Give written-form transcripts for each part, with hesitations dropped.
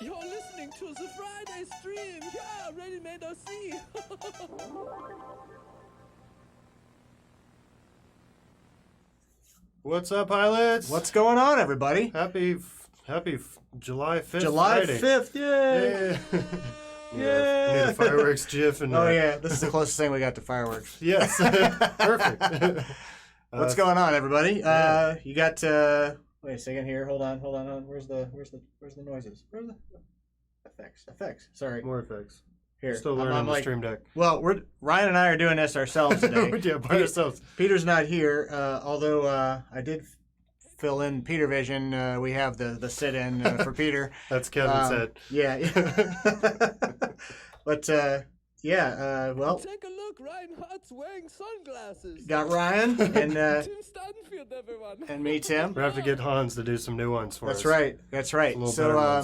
You're listening to the Friday stream. Yeah, ready-made RC. What's up, pilots? What's going on, everybody? Happy July 5th. July Friday. 5th, yay! Yeah. Need a fireworks gif and Oh yeah, this is the closest thing we got to fireworks. Yes. Perfect. What's going on, everybody? You got wait a second here. Hold on. Where's the noises? Where's the effects? Sorry. More effects. Here. Still learning the Stream Deck. Well, Ryan and I are doing this ourselves today. Yeah, by ourselves. Peter's not here, although I did fill in Peter Vision. We have the sit-in for Peter. That's Kevin's head. Yeah. But well. Take a look, Ryan Hart's wearing sunglasses. Got Ryan and Tim Stanfield, everyone. and me, Tim. We have to get Hans to do some new ones for us. That's right. So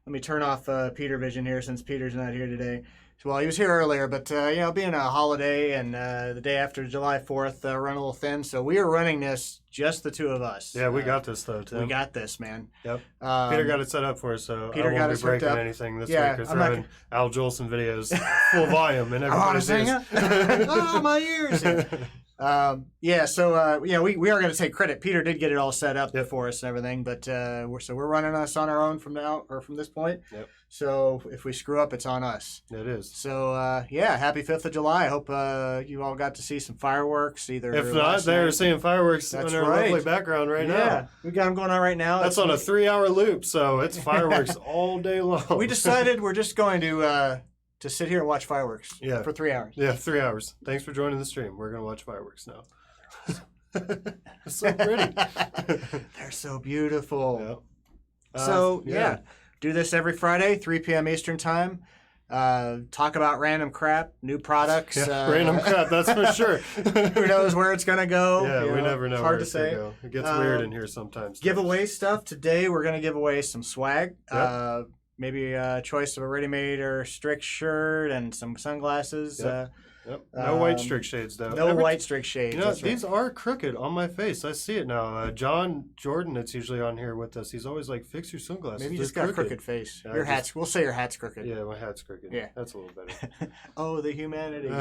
let me turn off Peter Vision here since Peter's not here today. So, well, he was here earlier, but being a holiday and the day after July 4th, run a little thin. So we are running this just the two of us. Yeah, we got this though, Tim. We got this, man. Yep. Peter got it set up for us, so Peter I got won't it be set breaking up. anything this Yeah, week or I'm not throwing Al Jolson videos full volume and I want to everybody's sing it. Oh, my ears. So we are going to take credit. Peter did get it all set up for us and everything, but we're running us on our own from this point. Yep. So if we screw up, it's on us. It is. So happy 5th of July. I hope you all got to see some fireworks. Either if not, they're seeing fireworks in our lovely background right now. Yeah, we got them going on right now. That's on a 3-hour loop, so it's fireworks all day long. We decided we're just going to sit here and watch fireworks for 3 hours. Yeah, 3 hours. Thanks for joining the stream. We're going to watch fireworks now. It's so pretty. They're so beautiful. Yep. Do this every Friday, 3 p.m. Eastern time. Talk about random crap, new products. Yeah, random crap, that's for sure. Who knows where it's going to go? Yeah, we never know. It's hard where to it's say. Go. It gets weird in here sometimes. Giveaway stuff. Today we're going to give away some swag. Yep. Maybe a choice of a ready-made or STRIX shirt and some sunglasses. Yep. No white STRIX shades, though. No white STRIX shades. You know, these are crooked on my face. I see it now. John Jordan, that's usually on here with us. He's always like, fix your sunglasses. Maybe you just got a crooked face. Yeah, your hat's. We'll say your hat's crooked. Yeah, my hat's crooked. Yeah. That's a little better. Oh, the humanity.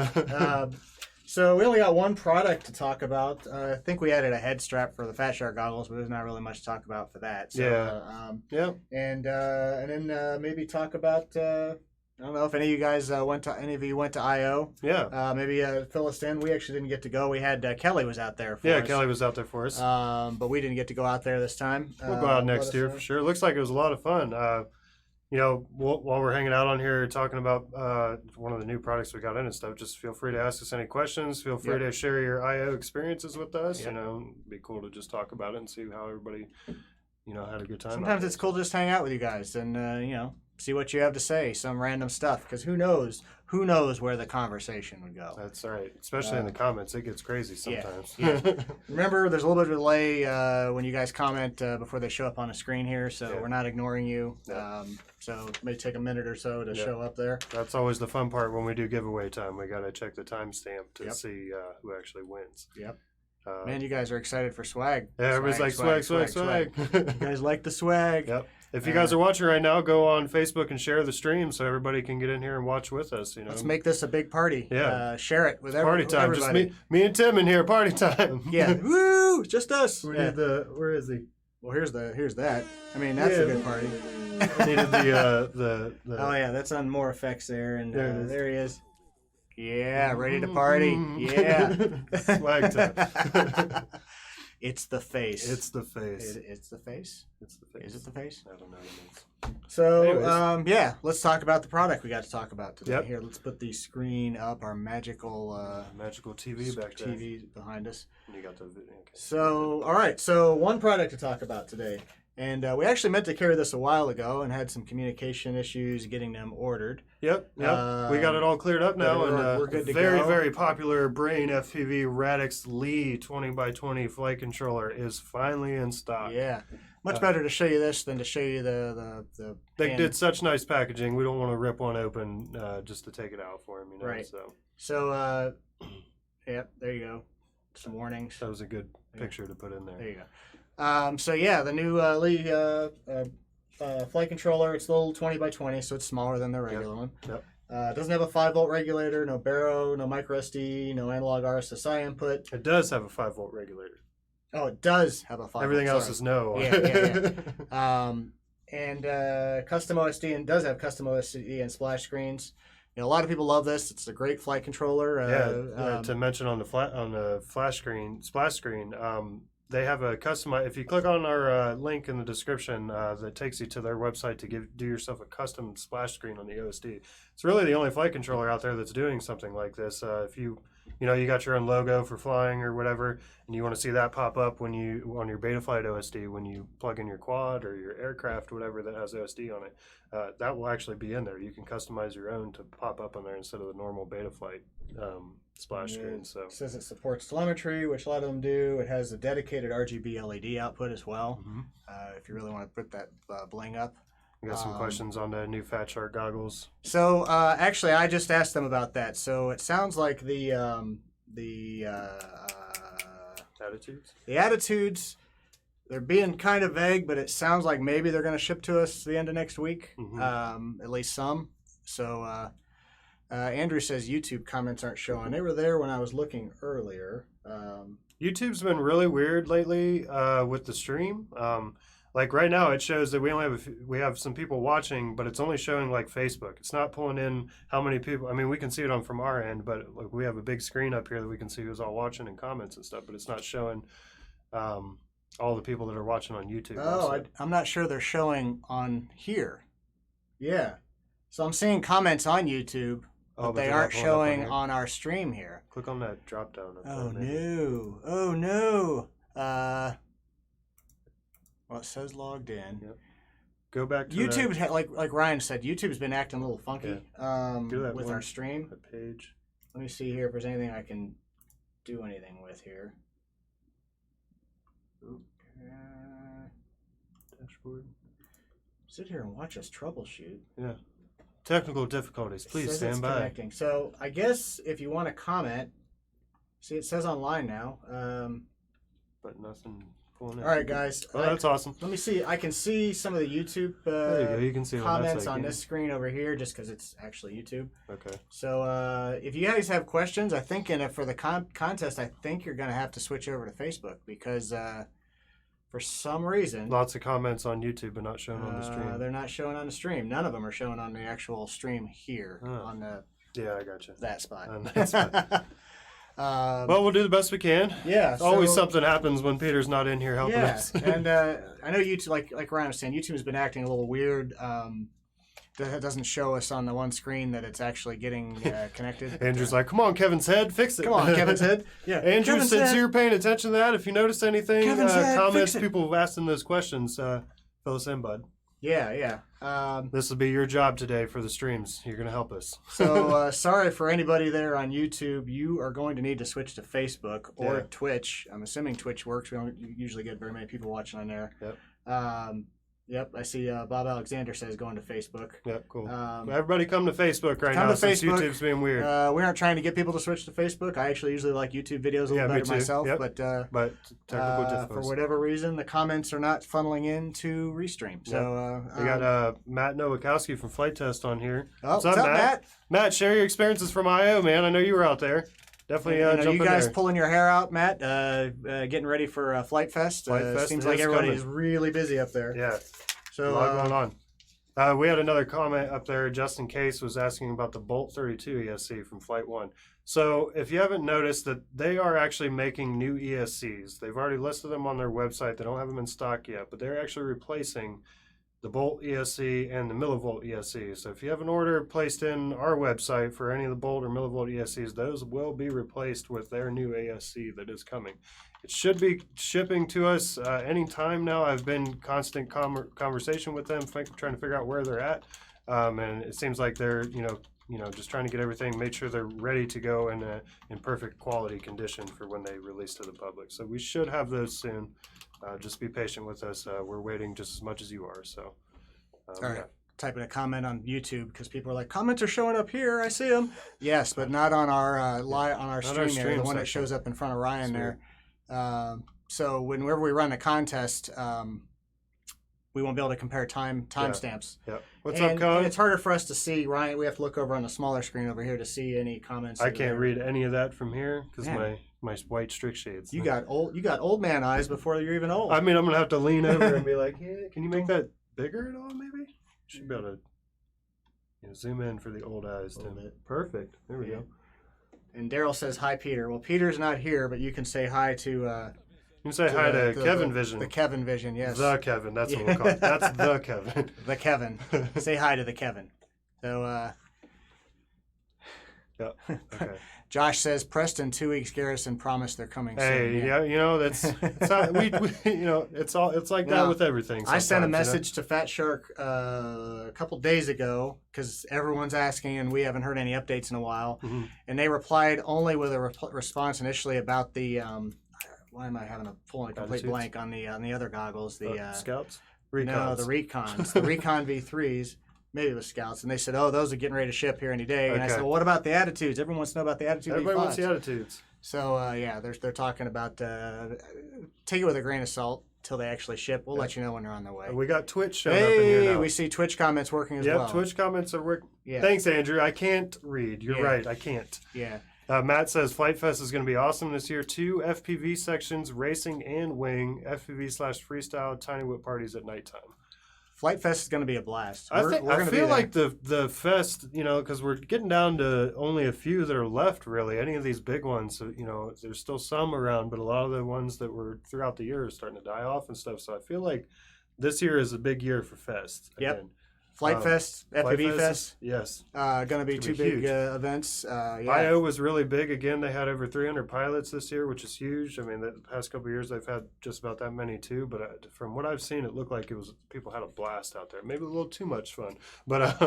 So we only got one product to talk about. I think we added a head strap for the Fat Shark goggles, but there's not really much to talk about for that. So, And then maybe talk about. I don't know if any of you guys went to I/O. Yeah. Maybe fill us in. We actually didn't get to go. We had Kelly was out there for us. Yeah, Kelly was out there for us. But we didn't get to go out there this time. We'll go out next year for sure. It looks like it was a lot of fun. While we're hanging out on here talking about one of the new products we got in and stuff, just feel free to ask us any questions. Feel free to share your I/O experiences with us. Yep. It'd be cool to just talk about it and see how everybody, had a good time. Sometimes it's cool to just hang out with you guys and, see what you have to say, some random stuff, because who knows where the conversation would go. That's right, especially in the comments. It gets crazy sometimes. Yeah. Remember, there's a little bit of delay when you guys comment before they show up on the screen here, so we're not ignoring you. Yeah. So it may take a minute or so to show up there. That's always the fun part when we do giveaway time. We got to check the timestamp to see who actually wins. Yep. Man, you guys are excited for swag. Yeah, everybody's like, swag. You guys like the swag. Yep. If you guys are watching right now, go on Facebook and share the stream so everybody can get in here and watch with us. Let's make this a big party. Yeah. Share it with everybody. Party time. Everybody. Just me and Tim in here. Party time. Yeah. Woo! Just us. Where is he? Well, here's that. I mean, that's a good party. I needed the. Oh yeah, that's on more effects there, and there he is. Yeah, ready to party. Yeah. Swag time. It's the face. It's the face. It's the face. It's the face. Is it the face? I don't know what it means. So, let's talk about the product we got to talk about today. Yep. Here, let's put the screen up, our magical TV back there. TV behind us. And you got the video. Okay. So, all right. So, one product to talk about today. And we actually meant to carry this a while ago and had some communication issues getting them ordered. Yep. We got it all cleared up now. We're good to go. Very popular Brain FPV Radix Lee 20x20 flight controller is finally in stock. Yeah. Much better to show you this than to show you the They did such nice packaging. We don't want to rip one open just to take it out for them. Right. So, there you go. Some warnings. That was a good picture to put in there. There you go. The new Lee flight controller. It's a little 20 by 20, so it's smaller than the regular one. Yep. It doesn't have a 5-volt regulator, no baro, no micro SD, no analog RSSI input. It does have a 5-volt regulator. Oh, it does have a 5-volt. Everything else is no. Yeah. And custom OSD, and does have custom OSD and splash screens. You know, a lot of people love this. It's a great flight controller. To mention on the splash screen, they have a custom. If you click on our link in the description, that takes you to their website to do yourself a custom splash screen on the OSD. It's really the only flight controller out there that's doing something like this. If you got your own logo for flying or whatever, and you want to see that pop up when you on your Betaflight OSD when you plug in your quad or your aircraft, whatever that has OSD on it, that will actually be in there. You can customize your own to pop up on there instead of the normal Betaflight splash screen. So it says it supports telemetry, which a lot of them do. It has a dedicated RGB LED output as well. Mm-hmm. If you really want to put that bling up. We got some questions on the new Fat Shark goggles. So actually, I just asked them about that. So it sounds like the attitudes, they're being kind of vague, but it sounds like maybe they're going to ship to us the end of next week, at least some. So Andrew says YouTube comments aren't showing. They were there when I was looking earlier. YouTube's been really weird lately with the stream. Like right now, it shows that we have some people watching, but it's only showing like Facebook. It's not pulling in how many people. I mean, we can see it from our end, but like we have a big screen up here that we can see who's all watching and comments and stuff. But it's not showing all the people that are watching on YouTube. Oh, I'm not sure they're showing on here. Yeah, so I'm seeing comments on YouTube, but they aren't showing on our stream here. Click on that drop down. Oh no! Oh no! Well, it says logged in. Yep. Go back to YouTube. Like Ryan said, YouTube's been acting a little funky with our stream. That page. Let me see here if there's anything I can do anything with here. Dashboard. Sit here and watch us troubleshoot. Yeah. Technical difficulties. Please stand by. Connecting. So I guess if you want to comment, see it says online now. But nothing. All right, guys. Oh, that's awesome. Let me see. I can see some of the YouTube there you go. You can see comments on this screen over here just because it's actually YouTube. Okay. So if you guys have questions, I think for the contest, I think you're going to have to switch over to Facebook because for some reason... Lots of comments on YouTube but not shown on the stream. They're not showing on the stream. None of them are showing on the actual stream here on the... Yeah, I got you. That spot. Well, we'll do the best we can. Yeah. Always something happens when Peter's not in here helping us. And I know YouTube, like Ryan was saying, YouTube's been acting a little weird. That doesn't show us on the one screen that it's actually getting connected. Andrew's like, come on, Kevin's head, fix it. Come on, Kevin's head. Yeah. Andrew, Kevin's since head. you're paying attention to that, if you notice anything, comments, fix it. people asking those questions, fill us in, bud. Yeah. This will be your job today for the streams. You're going to help us. So sorry for anybody there on YouTube. You are going to need to switch to Facebook or Twitch. I'm assuming Twitch works. We don't usually get very many people watching on there. Yep. Yep, I see Bob Alexander says going to Facebook. Yep, cool. Everybody come to Facebook right now since YouTube's being weird. We aren't trying to get people to switch to Facebook. I actually usually like YouTube videos a little better myself. Yep. But technical difficulties. For whatever reason, the comments are not funneling into Restream. So we got Matt Nowakowski from Flight Test on here. Oh, what's up, Matt? Matt, share your experiences from I.O., man. I know you were out there. Definitely jump in there. You guys pulling your hair out, Matt, getting ready for Flight Fest. Seems like everybody is really busy up there. Yeah. So, a lot going on. We had another comment up there. Justin Case was asking about the Bolt 32 ESC from Flight 1. So if you haven't noticed that they are actually making new ESCs. They've already listed them on their website. They don't have them in stock yet, but they're actually replacing the Bolt ESC and the millivolt ESC. So if you have an order placed in our website for any of the Bolt or millivolt ESCs, those will be replaced with their new ASC that is coming. It should be shipping to us any time now. I've been in constant conversation with them, trying to figure out where they're at, and it seems like they're just trying to get everything, make sure they're ready to go in perfect quality condition for when they release to the public. So we should have those soon. Just be patient with us. We're waiting just as much as you are. So, all right. Typing a comment on YouTube because people are like, comments are showing up here. I see them. Yes, but not on our stream there. The one that shows up in front of Ryan there. So whenever we run a contest, we won't be able to compare timestamps. Yeah. What's up, Con? And it's harder for us to see, Ryan. We have to look over on the smaller screen over here to see any comments. I can't read any of that from here because my white Strix shades. You got old man eyes before you're even old. I mean, I'm gonna have to lean over and be like, "Yeah, can you make that bigger at all? Maybe." Should be able to zoom in for the old eyes. Perfect. There we go. And Daryl says hi, Peter. Well, Peter's not here, but you can say hi to. You can say hi to Kevin Vision. The Kevin Vision, yes. The Kevin. That's what we'll call it. That's the Kevin. The Kevin. Say hi to the Kevin. So. Yeah. Okay. Josh says Preston 2 weeks. Garrison promised they're coming soon. Hey, yeah, that's how, we it's like that with everything. I sent a message to Fat Shark a couple days ago because everyone's asking and we haven't heard any updates in a while, and they replied only with a response initially about the why am I having a complete blank on the other goggles? The Scouts, Recons. No, the Recons, the Recon V3s. Maybe it was Scouts, and they said, "Oh, those are getting ready to ship here any day." And I said, "Well, what about the Attitudes? Everyone wants to know about the Attitude." Everybody V5s. wants the Attitudes. So they're talking about take it with a grain of salt till they actually ship. We'll let you know when they're on their way. We got Twitch showing up in here now. We see Twitch comments working as well. Yep, Twitch comments are working. Yeah. Thanks, Andrew. I can't read. You're right. I can't. Yeah. Matt says Flight Fest is going to be awesome this year. 2 FPV sections, racing and wing, FPV/freestyle, tiny whip parties at nighttime. Flight Fest is going to be a blast. I feel like the fest, because we're getting down to only a few that are left, really. Any of these big ones, there's still some around, but a lot of the ones that were throughout the year are starting to die off and stuff. So I feel like this year is a big year for fest. Yep. Again. Flight Fest, FPV Fest. Yes. Going to be two big events. IO was really big. Again, they had over 300 pilots this year, which is huge. I mean, the past couple of years, they've had just about that many too. But from what I've seen, it looked like people had a blast out there. Maybe a little too much fun. But,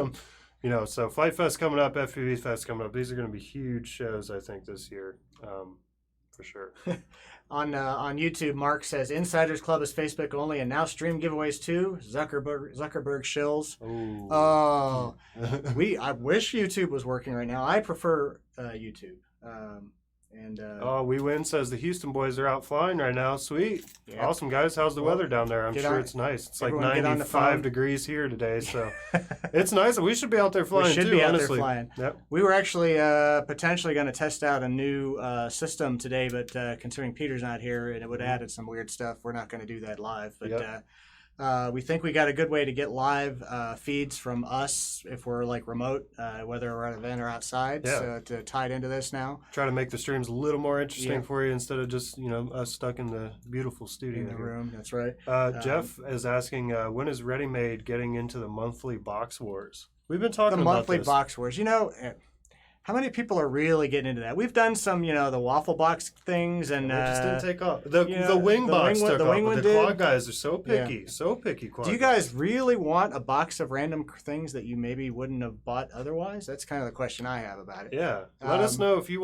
so Flight Fest coming up, FPV Fest coming up. These are going to be huge shows, I think, this year. For sure. On YouTube, Mark says Insiders Club is Facebook only and now stream giveaways too. Zuckerberg shills. Oh, I wish YouTube was working right now. I prefer YouTube. We win says the Houston boys are out flying right now. Sweet. Yep. Awesome, guys. How's the weather down there? I'm sure it's nice. It's like 95 degrees here today, so it's nice. We should be out there flying too, honestly. Yep. We were actually potentially going to test out a new system today, but considering Peter's not here and it would have added some weird stuff, we're not going to do that live. But we think we got a good way to get live feeds from us if we're like remote, whether we're at an event or outside. Yeah. So to tie it into this now. Try to make the streams a little more interesting for you instead of just us stuck in the beautiful studio in the room. That's right. Jeff is asking, when is Ready Made getting into the monthly box wars? We've been talking about monthly box wars. How many people are really getting into that? We've done some, the waffle box things, and it just didn't take off. The wing box took off, but the quad guys are so picky, so picky. Quad Do you guys really want a box of random things that you maybe wouldn't have bought otherwise? That's kind of the question I have about it. Yeah, let us know if you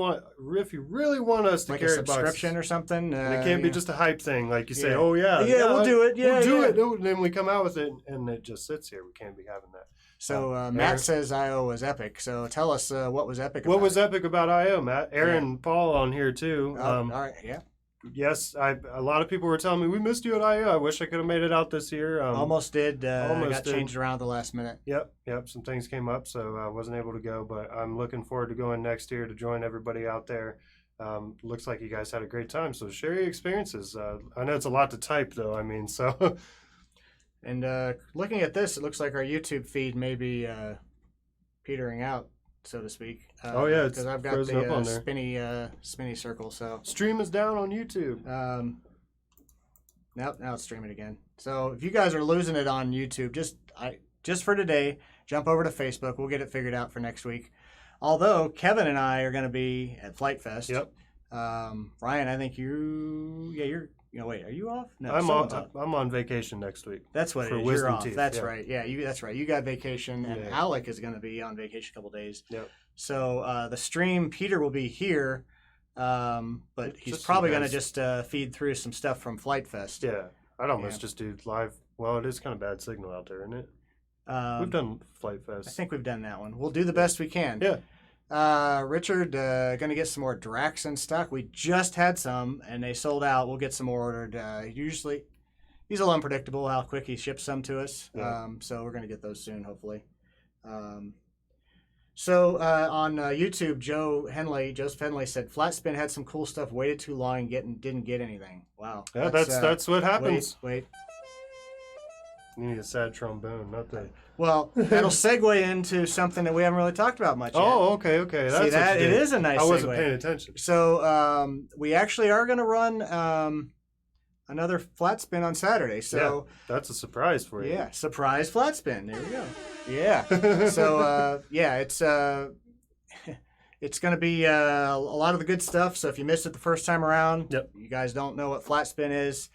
really want us to carry a subscription or something. And it can't be just a hype thing, like you say, we'll do it, we'll do it. And then we come out with it, and it just sits here. We can't be having that. So Matt says I.O. was epic. So tell us what was epic about What was epic about I.O., Matt? Aaron Paul on here, too. All right, yeah. Yes, a lot of people were telling me, we missed you at I.O. I wish I could have made it out this year. Almost did. Got changed around at the last minute. Yep. Some things came up, so I wasn't able to go. But I'm looking forward to going next year to join everybody out there. Looks like you guys had a great time. So share your experiences. I know it's a lot to type, though. I mean, so... And looking at this, it looks like our YouTube feed may be petering out, so to speak. Because I've got the spinny circle. So stream is down on YouTube. Now it's streaming again. So if you guys are losing it on YouTube, just for today, jump over to Facebook. We'll get it figured out for next week. Although Kevin and I are going to be at Flight Fest. Yep. Ryan, I think you're. Wait, are you off? No, I'm on vacation next week. That's what it is. You're off. That's right. Yeah, that's right. You got vacation, and Alec is going to be on vacation a couple days. Yep. So the stream, Peter will be here, but he's probably going to just feed through some stuff from Flight Fest. Yeah, I'd almost just do live. Well, it is kind of bad signal out there, isn't it? We've done Flight Fest. I think we've done that one. We'll do the best we can. Yeah. Richard, going to get some more Drax in stock. We just had some, and they sold out. We'll get some more ordered. Usually he's a little unpredictable how quick he ships some to us. Yeah. So we're going to get those soon, hopefully. So on YouTube, Joseph Henley said flat spin had some cool stuff, waited too long and didn't get anything. Wow. Yeah, that's what happens. Wait. You need a sad trombone, not the. Well, that'll segue into something that we haven't really talked about much yet. Oh, okay. That's See that? what you It did. is a nice I wasn't segue. paying attention. So we actually are going to run another flat spin on Saturday. So that's a surprise for you. yeah, surprise flat spin. There we go. Yeah. So it's going to be a lot of the good stuff. So if you missed it the first time around, you guys don't know what flat spin is.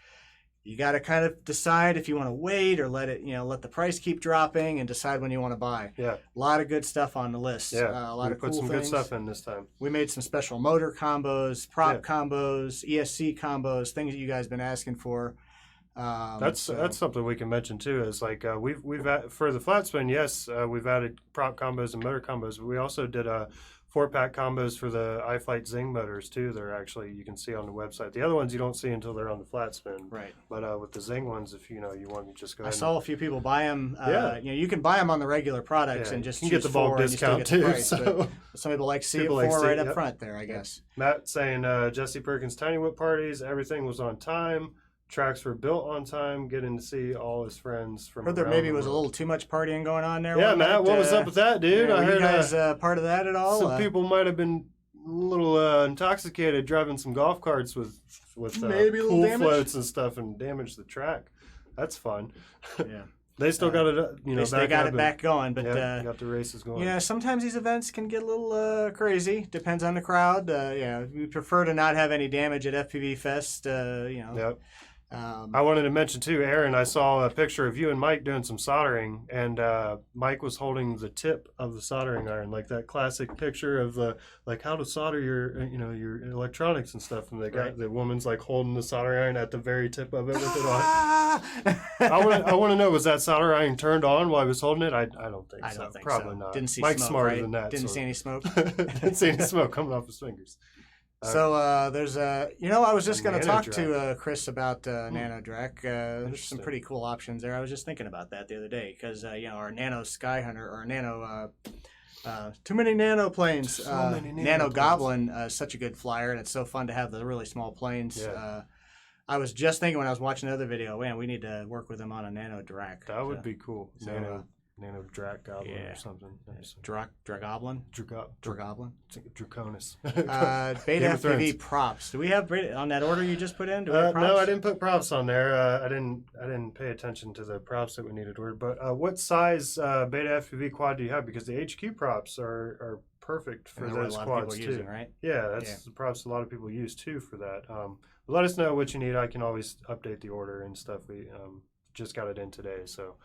You got to kind of decide if you want to wait or let the price keep dropping and decide when you want to buy. Yeah. A lot of good stuff on the list. Yeah. A lot of cool put some things. good stuff in this time. We made some special motor combos, prop combos, ESC combos, things that you guys have been asking for. That's something we can mention too. Is like we've for the flat spin, we've added prop combos and motor combos, but we also did 4-pack combos for the iFlight Zing motors too. They're actually, you can see on the website. The other ones you don't see until they're on the flat spin. Right. But with the Zing ones, if you want to just go ahead. I saw a few people buy them. You can buy them on the regular products and just you can get the bulk discount too. Price, but some people like to see it right up front there, I guess. Matt saying Jesse Perkins Tiny Whip parties, everything was on time. Tracks were built on time, getting to see all his friends from. Heard there maybe was a little too much partying going on there. Yeah, Matt, what was up with that, dude? I heard you guys part of that at all? Some people might have been a little intoxicated driving some golf carts with maybe a little pool damage? floats and stuff and damaged the track. That's fun. Yeah. They still got it, they got it back going, but got the races going. Yeah, sometimes these events can get a little crazy. Depends on the crowd. We prefer to not have any damage at FPV Fest. Yep. I wanted to mention too, Aaron, I saw a picture of you and Mike doing some soldering, and Mike was holding the tip of the soldering iron, like that classic picture of like how to solder your your electronics and stuff, and they got the woman's like holding the soldering iron at the very tip of it with it on. I want to know, was that solder iron turned on while I was holding it? I don't think so. I don't think Probably so. not. Didn't see Mike's smoke, smarter right? than that. Didn't see any smoke. Didn't see any smoke coming off his fingers. So there's I was just going to talk NanoDrac. to Chris about NanoDrac. There's some pretty cool options there. I was just thinking about that the other day because our Nano Skyhunter or Nano too many nano planes. Nano Goblin is such a good flyer, and it's so fun to have the really small planes. Yeah. I was just thinking when I was watching the other video, man, we need to work with him on a NanoDrac. That would be cool. So, NanoDrac Goblin or something. Dragoblin? Dragoblin? Draconis. Beta FPV props. Do we have on that order you just put in? Do we have props? No, I didn't put props on there. I didn't pay attention to the props that we needed to order. But what size Beta FPV quad do you have? Because the HQ props are perfect for those quads too. Using, right? Yeah, that's the props a lot of people use too for that. Let us know what you need. I can always update the order and stuff. We just got it in today, so.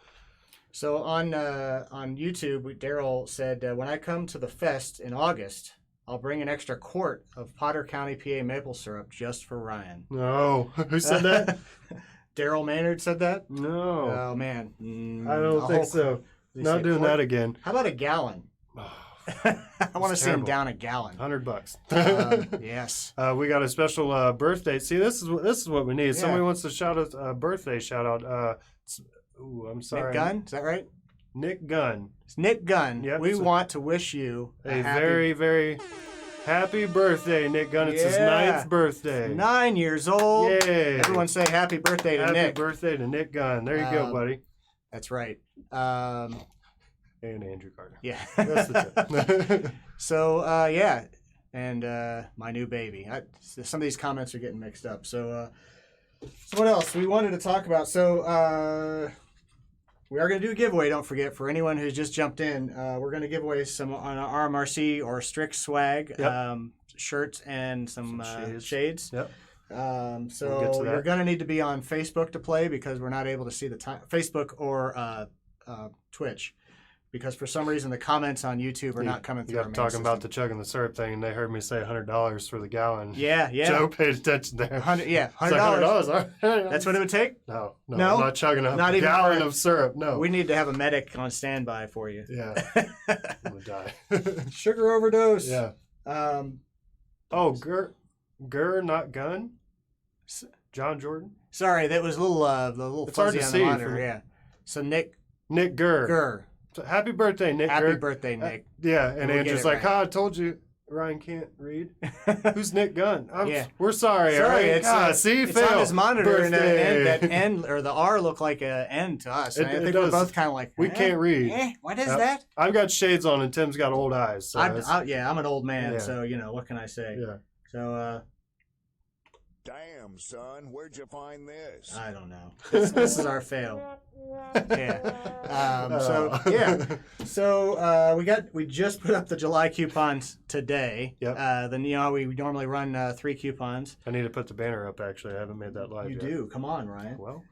So on YouTube, Daryl said, when I come to the fest in August, I'll bring an extra quart of Potter County, PA maple syrup just for Ryan. No, who said that? Daryl Maynard said that? No. Oh, man. I don't think so. Not doing that again. How about a gallon? I want to see him down a gallon. $100. Yes. We got a special birthday. See, this is what we need. Somebody wants to shout out a birthday shout out. Ooh, I'm sorry. Nick Gunn, is that right? Nick Gunn. It's Nick Gunn. Yep, we want to wish you a very, very happy birthday, Nick Gunn. It's his 9th birthday. 9 years old. Yay. Everyone say happy birthday to Nick. Happy birthday to Nick Gunn. There you go, buddy. That's right. And Andrew Carter. Yeah. That's the tip. So, and my new baby. Some of these comments are getting mixed up. So what else we wanted to talk about? So we are going to do a giveaway, don't forget, for anyone who's just jumped in. We're going to give away some on RMRC or STRIX swag, shirts and some shades. Yep. So you're going to need to be on Facebook to play because we're not able to see the time. Facebook or Twitch. Because for some reason the comments on YouTube are not coming through. You got talking about the chugging the syrup thing, and they heard me say $100 for the gallon. Yeah. Joe paid attention there. $100. $100. That's what it would take? No, I'm not chugging a gallon of syrup. No. We need to have a medic on standby for you. Yeah. I'm gonna die. Sugar overdose. Yeah. Gur, not Gun. John Jordan. Sorry, that was a little It's hard fuzzy to on see the monitor. from- Yeah. So Nick Gurr. Gurr. So happy birthday, Nick Happy Gurr. birthday, Nick. Yeah, and We'll get Andrew's it like, right. I told you Ryan can't read. Who's Nick Gunn? Yeah. We're sorry. all right? It's see, it's fail. on his monitor, and Birthday. that N or the R look like a N to us. And It I think does. we're both kind of like, We can't read. What is Yep. that? I've got shades on, and Tim's got old eyes. So it's- I'm an old man, Yeah. so what can I say? yeah. So Damn, son, where'd you find this? I don't know. This is our fail. Yeah. So we just put up the July coupons today. Yep. Then how we normally run 3 coupons. I need to put the banner up. Actually, I haven't made that live You yet. do. Come on, Ryan. Well,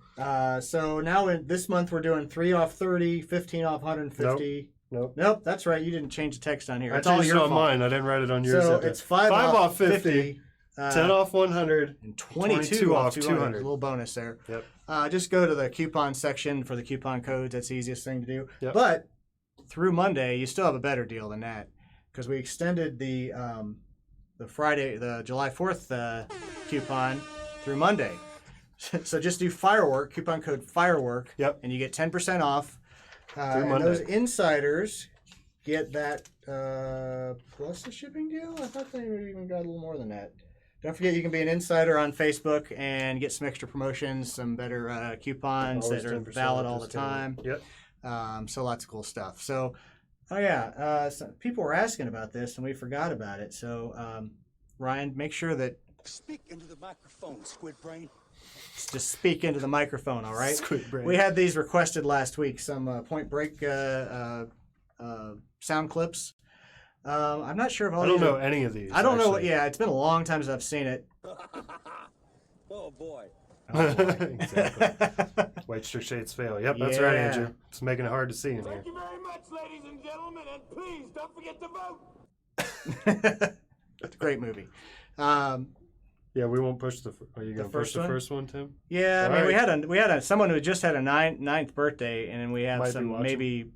So now this month we're doing 3 off 30, 15 off 150. Nope, that's right. You didn't change the text on here. I It's all changed your it on fault. mine. I didn't write it on yours. So yet. it's 5 off 50, 10 off 100, and 22 off 200. A 200. little bonus there. Yep. Just go to the coupon section for the coupon codes. That's the easiest thing to do. Yep. But through Monday, you still have a better deal than that because we extended the July 4th coupon through Monday. So just do firework, coupon code firework, Yep. and you get 10% off. Through And Monday. those insiders get that plus the shipping deal? I thought they even got a little more than that. Don't forget you can be an insider on Facebook and get some extra promotions, some better coupons Always that are 10% valid off all the discount. time. Yep. So lots of cool stuff. So, so people were asking about this and we forgot about it. So, Ryan, make sure that Speak into the microphone, Squid Brain. just speak into the microphone, all right? Squid Brain. We had these requested last week, some Point Break sound clips. I'm not sure if all I don't these know are- any of these. I don't know. actually. Yeah, it's been a long time since I've seen it. Oh boy. Exactly. White Strix shades fail. Yep, that's right, Yeah. Andrew. It's making it hard to see in here. Thank you very much, ladies and gentlemen, and please don't forget to vote. It's a great movie. Yeah, we won't push the. Are you going to push first the one? first one, Tim? Yeah, I mean, Alright. we had a someone who just had a ninth birthday, and then we have Might be some watching. maybe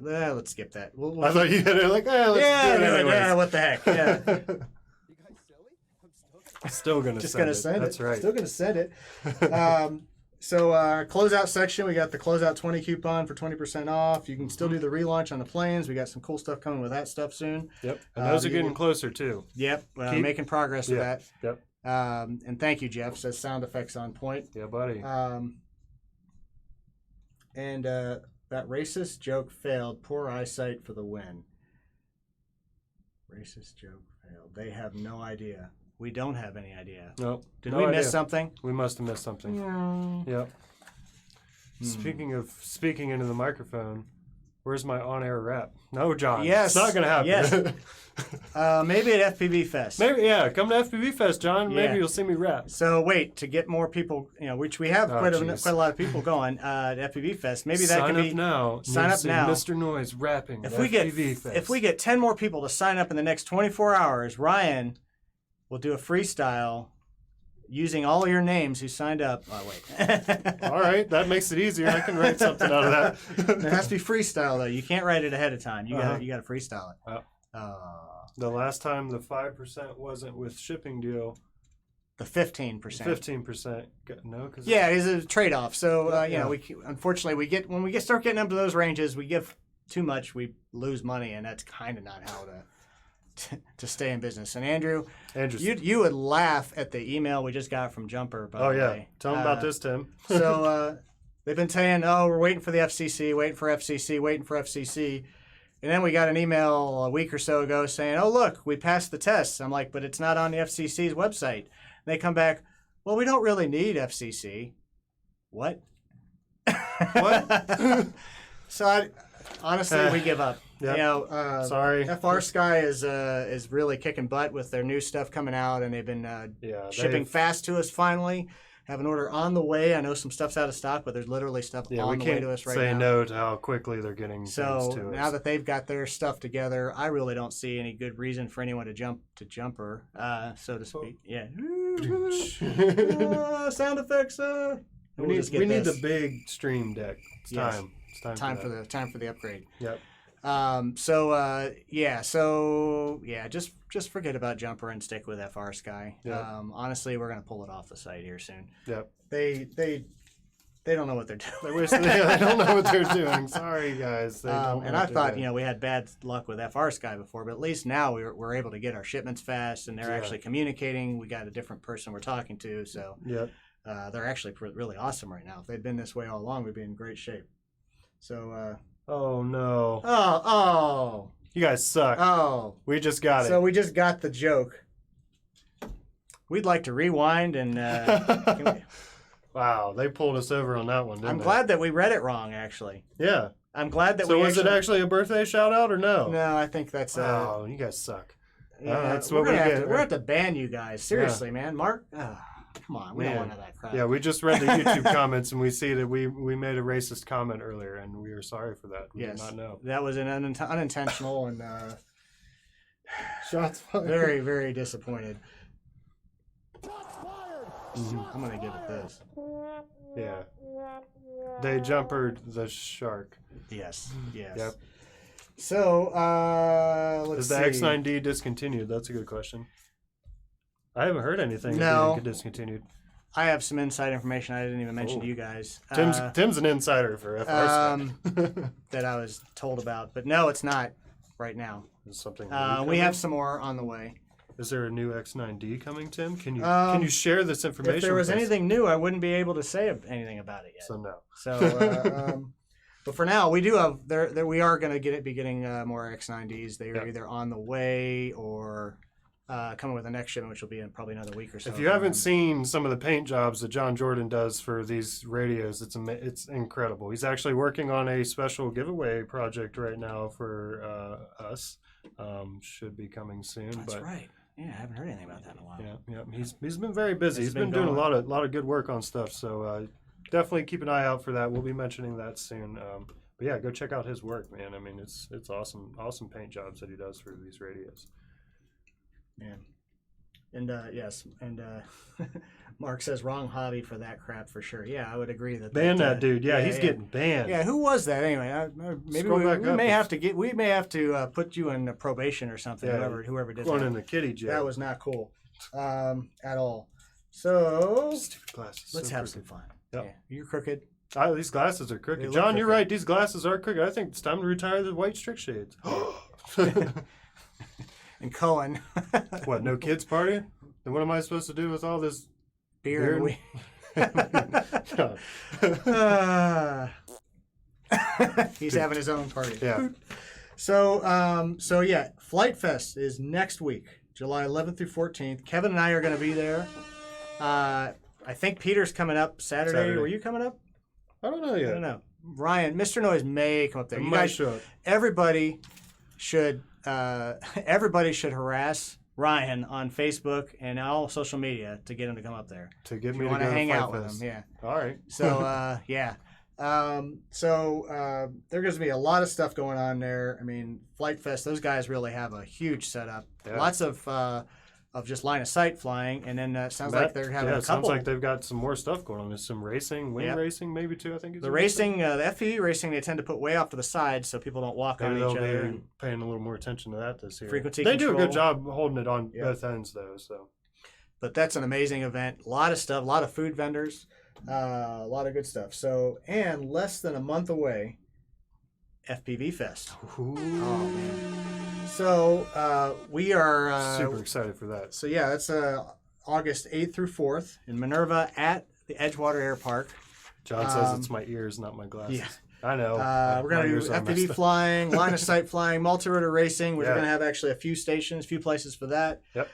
let's skip that. We'll I thought you had it like, let's do it anyways. yeah, what the heck? Yeah, You guys silly? I'm Still gonna just send gonna it. send That's it. right. Still gonna send it. So closeout section, we got the closeout 20 coupon for 20% off. You can still do the relaunch on the planes. We got some cool stuff coming with that stuff soon. Yep, and those are you- getting closer too. Yep, Keep- making progress with Yeah. that. Yep. And thank you, Jeff. Says sound effects on point. Yeah, buddy. And that racist joke failed. Poor eyesight for the win. Racist joke failed. They have no idea. We don't have any idea. Nope. Did no we idea. miss something? We must have missed something. Yep. Hmm. Speaking into the microphone, where's my on-air rap? No, John. Yes. It's not gonna happen. Yes. Maybe at FPV Fest. Maybe, yeah. Come to FPV Fest, John. Yeah. Maybe you'll see me rap. So wait, to get more people, which we have Oh, quite jeez. a lot of people going at FPV Fest. Maybe that Sign could up be now. Sign You'll up see now. Mr. Noise rapping. If at we get FPV Fest. if we get 10 more people to sign up in the next 24 hours, Ryan will do a freestyle using all your names who signed up. Oh wait. All right, that makes it easier. I can write something out of that. It has to be freestyle though. You can't write it ahead of time. You Uh-huh. got to freestyle it. The last time the 5% wasn't with shipping deal, The 15%. 15%. No, because Yeah, it's a trade-off. So Yeah. unfortunately when we start getting up to those ranges, we give too much, we lose money, and that's kind of not how to stay in business. And Andrew, you would laugh at the email we just got from Jumper. By the way. Tell them about this, Tim. So they've been saying, "Oh, we're waiting for the FCC, waiting for FCC," and then we got an email a week or so ago saying, "Oh, look, we passed the tests." I'm like, "But it's not on the FCC's website." And they come back, "Well, we don't really need FCC." What? What? So honestly, we give up. Yep. Sorry. FR Sky is really kicking butt with their new stuff coming out, and they've been shipping fast to us finally. Have an order on the way. I know some stuff's out of stock, but there's literally stuff we on the way can't to us right say now. no to how quickly they're getting So things to now us. that they've got their stuff together, I really don't see any good reason for anyone to jump to Jumper, so to speak. Yeah. Sound effects. We need the big stream deck. It's Yes. time. It's Time for the upgrade. Yep. Just forget about Jumper and stick with FR Sky. Yeah. Honestly, we're gonna pull it off the site here soon. Yep. They don't know what they're doing. They don't know what they're doing. Sorry, guys. They don't know and what I they're thought, doing. we had bad luck with FR Sky before, but at least now we're able to get our shipments fast, and they're actually communicating. We got a different person we're talking to, so Yep. they're actually really awesome right now. If they'd been this way all along, we'd be in great shape. So, Oh no. oh, You guys suck. oh. We just got it. So we just got the joke. We'd like to rewind and. Wow, they pulled us over on that one. Didn't I'm they? glad that we read it wrong. Actually, Yeah. I'm glad that So we. was it actually a birthday shout out or no? No, I think that's. Oh, you guys suck. Yeah, that's we're what gonna we have get. to, we're gonna have to ban you guys. Seriously, man. Mark, come on, we don't Man. want that crap. Yeah, we just read the YouTube comments and we see that we made a racist comment earlier and we are sorry for that. We did not know. That was an unintentional and Shots fired. very, very disappointed. Mhm. I'm gonna give it this. Yeah. They jumpered the shark. Yes. Yes. Yep. So let's Is the see. X9D discontinued? That's a good question. I haven't heard anything No. being discontinued. I have some inside information I didn't even mention to you guys. Tim's an insider for FR That I was told about, but no, it's not right now. Is something We have some more on the way. Is there a new X9D coming, Tim? Can you share this information? If there was with us? anything new, I wouldn't be able to say anything about it yet. So no. So, but for now, we do have there. We are going to be getting more X9Ds. They are either on the way or coming with the next shipment, which will be in probably another week or so. If you haven't seen some of the paint jobs that John Jordan does for these radios, it's incredible. He's actually working on a special giveaway project right now for us. Should be coming soon. That's but right. Yeah, I haven't heard anything about that in a while. Yeah. He's been very busy. He's been doing a going. lot of good work on stuff. So definitely keep an eye out for that. We'll be mentioning that soon. But yeah, go check out his work, man. I mean, it's awesome paint jobs that he does for these radios. Yeah. And yes, and Mark says wrong hobby for that crap for sure. Yeah, I would agree Ban that dude. Yeah, he's getting banned. Yeah, who was that anyway? Maybe Scroll we back up. may have to put you in probation or something. Yeah, whoever did going that. in the kitty jail. That was not cool at all. So Stupid glasses. let's so have crooked. some fun. Yep. Yeah, you're crooked. These glasses are They crooked. look John, you're crooked. right. These glasses are crooked. I think it's time to retire the white Strix shades. And Cohen, What? No kids party? Then what am I supposed to do with all this beer and beer? weed. He's having his own party. Yeah. So yeah, Flight Fest is next week, July 11th through 14th. Kevin and I are going to be there. I think Peter's coming up Saturday. Were you coming up? I don't know yet. I don't know. Ryan, Mr. Noise may come up there. It You might guys, show up. everybody should harass Ryan on Facebook and all social media to get him to come up there. To get If me you to want go to hang Fight out with Fest. him, yeah. All right. So yeah. There's going to be a lot of stuff going on there. I mean, Flight Fest, those guys really have a huge setup. Yeah. Lots of just line of sight flying, and then sounds like they're having a it couple. sounds like they've got some more stuff going on. There's some racing, wing Yep. racing, maybe too. I think The racing, the FPV racing, they tend to put way off to the side so people don't walk Maybe on they'll each other. be And, paying a little more attention to that this year. Frequency they do a good control. job holding it on Yep. both ends, though. So but that's an amazing event. A lot of stuff, a lot of food vendors, a lot of good stuff. So, and less than a month away, FPV Fest. Ooh, Oh man! So we are super excited for that. So yeah, that's August 8th through 4th in Minerva at the Edgewater Air Park. John says it's my ears, not my glasses. yeah. I know. We're going My to do ears are messed FPV up. flying, line of sight flying, multi-rotor racing. We're Yeah. going to have actually a few stations, a few places for that. Yep.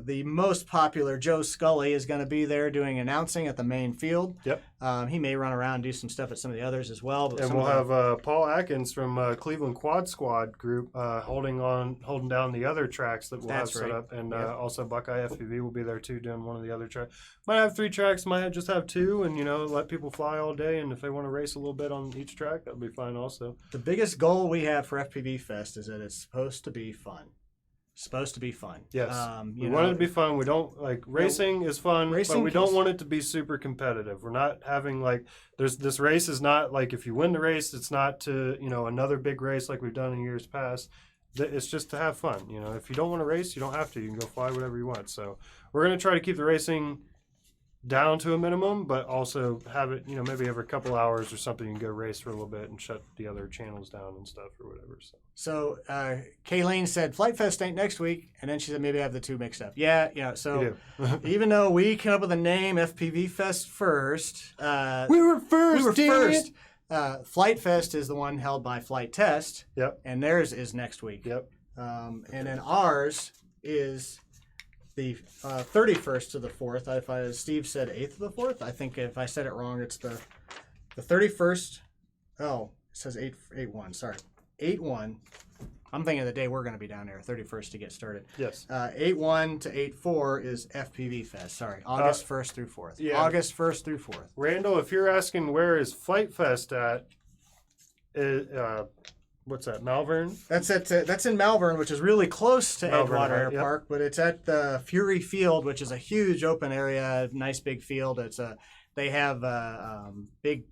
The most popular, Joe Scully, is going to be there doing announcing at the main field. Yep. He may run around and do some stuff at some of the others as well. But And some we'll of the- have Paul Atkins from Cleveland Quad Squad group holding down the other tracks that we'll That's have set right. up, and Yep. also Buckeye FPV will be there too, doing one of the other tracks. Might have 3 tracks, might just have 2, and let people fly all day. And if they want to race a little bit on each track, that'll be fine also. the biggest goal we have for FPV Fest is that it's supposed to be fun. supposed to be fun. Yes. You We know, want it to be fun. We don't like racing is fun, but racing we don't is- want it to be super competitive. We're not having like this race is not like if you win the race, it's not to, another big race like we've done in years past. It's just to have fun. If you don't want to race, you don't have to. You can go fly whatever you want. So we're going to try to keep the racing down to a minimum, but also have it, maybe every couple hours or something, you can go race for a little bit and shut the other channels down and stuff or whatever. So Kayleen said Flight Fest ain't next week, and then she said maybe I have the two mixed up. Yeah. So even though we came up with the name FPV Fest first, we were first. Flight Fest is the one held by Flight Test. Yep. And theirs is next week. Yep. And then ours is the 31st to the 4th. Steve said 8th to the 4th. I think if I said it wrong, it's the 31st. Oh, it says 8/1. Sorry, 8/1. I'm thinking of the day we're going to be down there, 31st to get started. Yes. 8/1 to 8/4 is FPV Fest. Sorry, August 1st through 4th. Yeah. August 1st through 4th. Randall, if you're asking where is Flight Fest at, what's that, Malvern? That's in Malvern, which is really close to Malvern, Edgewater Air yep. Park, but it's at the Fury Field, which is a huge open area, nice big field. They have big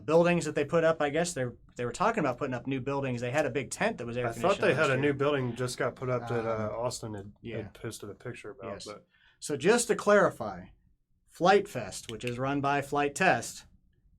buildings that they put up. I guess they were talking about putting up new buildings. They had a big tent that was air I conditioned. thought they had last a year. new building just got put up that Austin yeah. had posted a picture about. Yes. But So just to clarify, Flight Fest, which is run by Flight Test,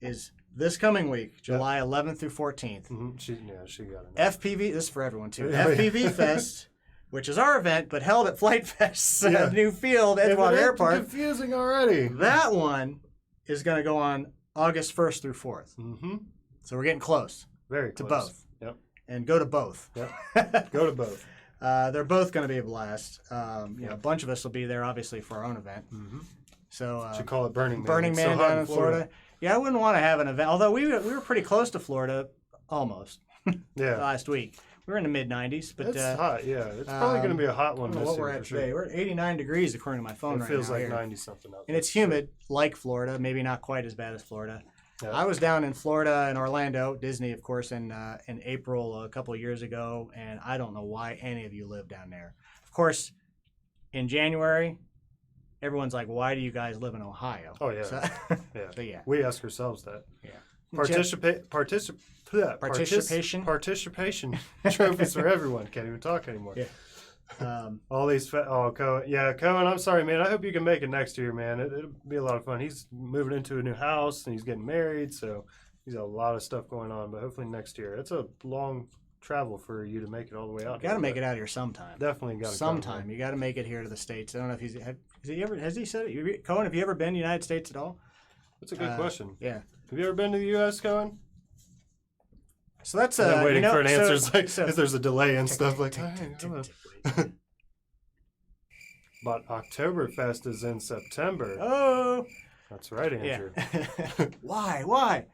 is this coming week, July 11th through 14th. she got it. FPV, this is for everyone too. Yeah. FPV Fest, which is our event, but held at Flight Fest's Yeah. new field, If it Edgewater Air ain't Park. confusing already. That one is going to go on August 1st through 4th. Mm-hmm. So we're getting close Very to close. both. Yep. And go to both. Yep. Go to both. They're both going to be a blast. A bunch of us will be there, obviously, for our own event. Mm-hmm. So Should call it Burning Man. Burning It's so Man hot down in Florida. Yeah, I wouldn't want to have an event. Although we were pretty close to Florida, almost Yeah. last week. We were in the mid 90s, but It's hot. Yeah. It's probably going to be a hot I one don't know this what year we're for at sure. today. We're at 89 degrees according to my phone It right feels now. like here. 90 something out And there. it's humid, like Florida. Maybe not quite as bad as Florida. Yeah. I was down in Florida in Orlando, Disney, of course, in April a couple of years ago, and I don't know why any of you live down there. Of course, in January, everyone's like, "Why do you guys live in Ohio?" Oh, yeah. So, Yeah. so yeah. We ask ourselves that. Yeah. Participation trophies for everyone. Can't even talk anymore. Yeah. All these Cohen. Yeah, Cohen, I'm sorry, man. I hope you can make it next year, man. It'll be a lot of fun. He's moving into a new house and he's getting married, so he's got a lot of stuff going on. But hopefully next year. It's a long travel for you to make it all the way out. Got to make it out here sometime. Definitely got to. Sometime you got to make it here to the States. I don't know if has he said it? Cohen, have you ever been to the United States at all? That's a good question. Yeah. Have you ever been to the U.S., Cohen? So that's I'm waiting for an answer. So, It's like if there's a delay and stuff like that. But Oktoberfest is in September. Oh. That's right, Andrew. Yeah. Why?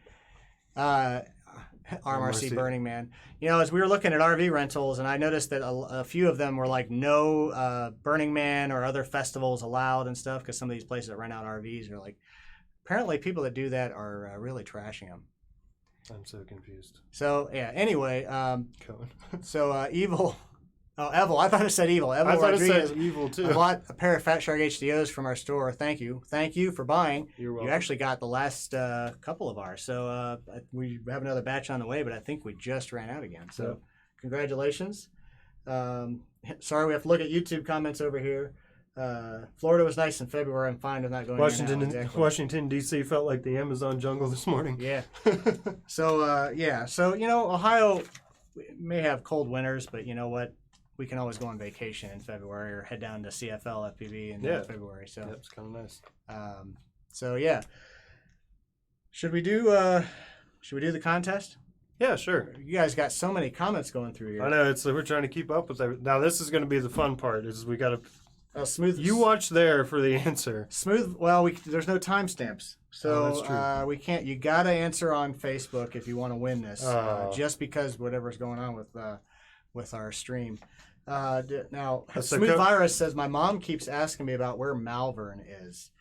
RMRC Burning Man. As we were looking at RV rentals, and I noticed that a few of them were like no Burning Man or other festivals allowed and stuff, because some of these places that rent out RVs are like, apparently people that do that are really trashing them. I'm so confused. So yeah. Anyway, Cohen. so Evil. Oh, Evil. I thought it said Evil. Evil I thought Rodriguez. it said evil too. I bought a pair of Fat Shark HDOs from our store. Thank you for buying. You're welcome. You actually got the last couple of ours. So we have another batch on the way, but I think we just ran out again. So congratulations. Sorry, we have to look at YouTube comments over here. Florida was nice in February. I'm fine with not going there now. Exactly. Washington D.C. felt like the Amazon jungle this morning. Yeah. So Ohio may have cold winters, but you know what? We can always go on vacation in February or head down to CFL FPV in February. So it's kind of nice. So yeah. Should we do the contest? Yeah, sure. You guys got so many comments going through here. I know we're trying to keep up with everything. Now this is going to be the fun part. Is we got to smooth. You watch there for the answer. Smooth. Well, there's no timestamps, so that's true. we can't. You got to answer on Facebook if you want to win this. Just because whatever's going on with our stream. Now, Smooth Virus says my mom keeps asking me about where Malvern is.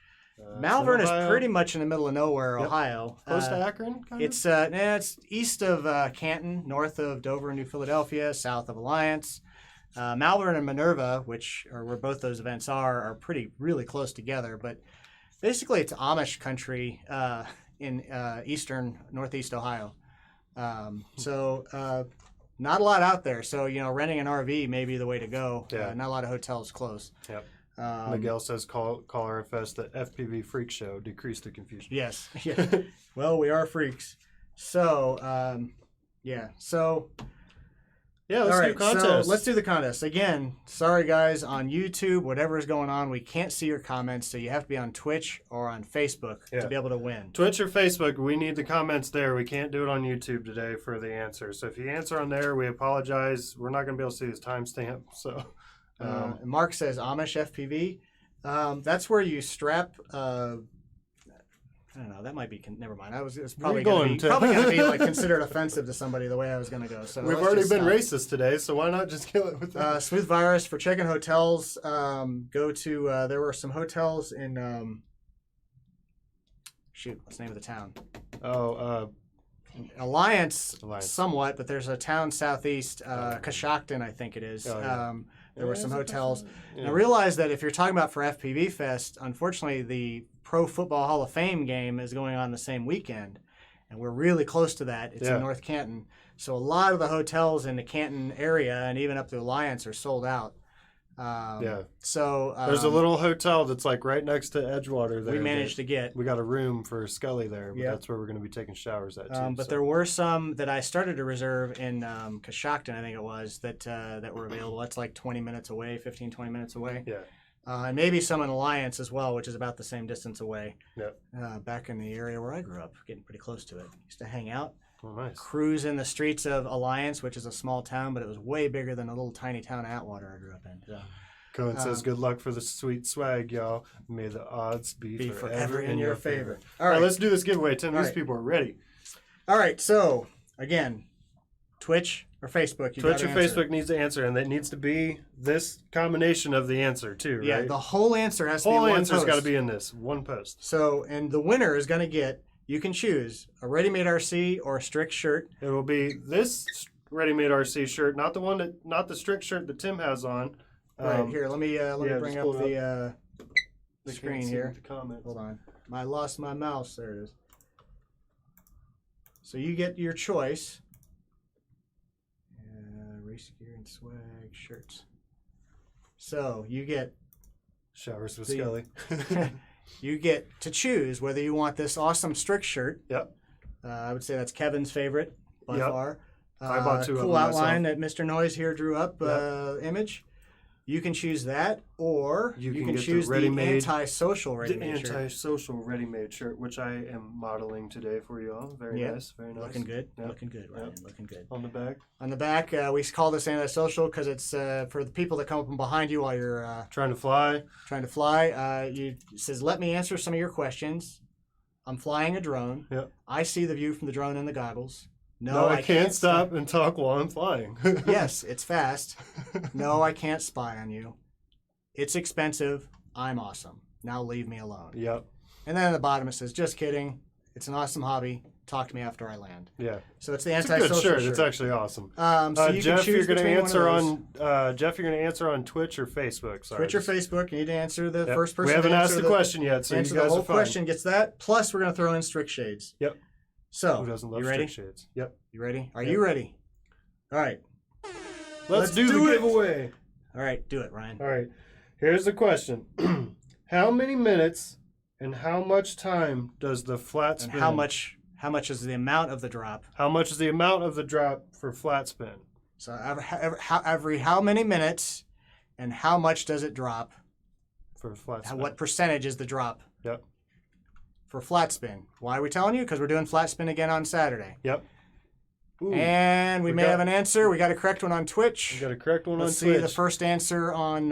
Malvern is pretty much in the middle of nowhere, Ohio. Close to Akron? Kind of? It's east of Canton, north of Dover and New Philadelphia, south of Alliance. Malvern and Minerva, which are where both those events are really close together. But basically, it's Amish country in northeast Ohio. So not a lot out there. So renting an RV may be the way to go. Yeah. Not a lot of hotels close. Yep. Miguel says call RFS the FPV Freak Show. Decrease the confusion. Yes. Yeah. Well, we are freaks. So Yeah, let's do contest. So let's do the contest. Again, sorry guys, on YouTube, whatever is going on, we can't see your comments, so you have to be on Twitch or on Facebook to be able to win. Twitch or Facebook, we need the comments there. We can't do it on YouTube today for the answer. So if you answer on there, we apologize. We're not going to be able to see this timestamp. So, Mark says Amish FPV. That's where you strap. I don't know. That might be. Never mind. It's probably going to be like considered offensive to somebody the way I was going to go. So we've already been racist today, so why not just kill it with that? Smooth Virus for checking hotels. Go to. There were some hotels in. Shoot, what's the name of the town? Alliance, somewhat, but there's a town southeast, Coshocton, I think it is. Oh, yeah. There were some hotels. Yeah. And I realized that if you're talking about for FPV Fest, unfortunately, the Pro Football Hall of Fame game is going on the same weekend, and we're really close to that. It's in North Canton. So a lot of the hotels in the Canton area and even up to Alliance are sold out. So there's a little hotel that's like right next to Edgewater there. We managed to get. We got a room for Scully there, but that's where we're going to be taking showers at too. But there were some that I started to reserve in Coshocton, I think it was, that were available. That's like 20 minutes away, 15, 20 minutes away. Yeah. And maybe some in Alliance as well, which is about the same distance away. Yeah. Back in the area where I grew up, getting pretty close to it. Used to hang out. Oh, nice. Cruise in the streets of Alliance, which is a small town, but it was way bigger than the little tiny town Atwater I grew up in. So, Cohen says, good luck for the sweet swag, y'all. May the odds be forever in your favor. All right, let's do this giveaway. Tim, these people are ready. All right, so, again, Twitch or Facebook? Twitch or Facebook needs to answer, and it needs to be this combination of the answer, too, right? Yeah, the whole answer has to be in one post. The whole answer's got to be in this, one post. So, and the winner is going to get, you can choose a Ready-Made RC or a STRIX shirt. It will be this Ready-Made RC shirt, not the STRIX shirt that Tim has on. Right, here, let me bring up the screen here. Hold on. I lost my mouse. There it is. So you get your choice. Race gear and swag shirts. So you get... Showers with Scully. You get to choose whether you want this awesome STRIX shirt. Yep. I would say that's Kevin's favorite by far. I bought two of them cool outline myself. that Mr. Noise here drew up image. You can choose that, or you can choose the anti-social ready-made shirt. The anti-social ready-made shirt, which I am modeling today for you all. Very nice, very nice. Looking good, looking good, Ryan, looking good. On the back? On the back, we call this anti-social because it's for the people that come up from behind you while you're... trying to fly. It says, let me answer some of your questions. I'm flying a drone. Yep. I see the view from the drone in the goggles. No, I can't stop and talk while I'm flying. Yes, it's fast. No, I can't spy on you. It's expensive. I'm awesome. Now leave me alone. Yep. And then at the bottom it says, just kidding. It's an awesome hobby. Talk to me after I land. Yeah. So it's the anti-social It's a good shirt. shirt. It's actually awesome. So you Jeff, can choose you're going to answer on Jeff, you're going to answer on Twitch or Facebook. Sorry. Twitch or Facebook. You need to answer the first person. We haven't asked the question yet, so you guys the whole are fine. question gets that. Plus, we're going to throw in STRIX shades. Yep. So, who doesn't love you ready? STRIX shades? Yep. You ready? Are you ready? All right. Let's do the giveaway. All right, do it, Ryan. All right. Here's the question. How many minutes and how much time does the flat spin? And how much is the amount of the drop? How much is the amount of the drop for flat spin? So every how many minutes and how much does it drop? For flat spin. What percentage is the drop? Yep. For flat spin. Why are we telling you? Because we're doing flat spin again on Saturday. Yep. Ooh, and we may have an answer. We got a correct one on Twitch. We got a correct one Let's on Twitch. See the first answer on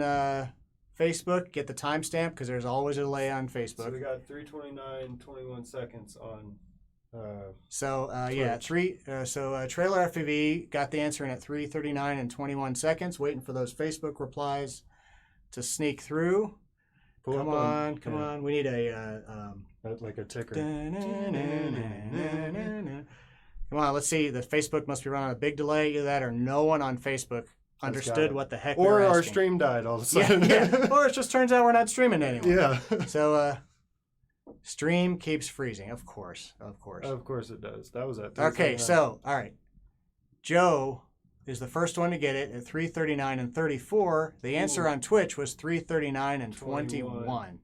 Facebook. Get the timestamp because there's always a delay on Facebook. So we got 3:29:21 seconds on. Trailer FPV got the answer in at 3:39 and 21 seconds. Waiting for those Facebook replies to sneak through. Come on. We need like a ticker. Come on, let's see. The Facebook must be running a big delay. Either that or no one on Facebook understood what the heck we Or were our asking. stream died all of a Yeah, sudden. yeah. Or it just turns out we're not streaming anymore. Yeah. So, stream keeps freezing. Of course. Of course it does. That was at Okay, 3:39. so, all right. Joe is the first one to get it at 3:39 and 34. The answer on Twitch was 3:39 and 21.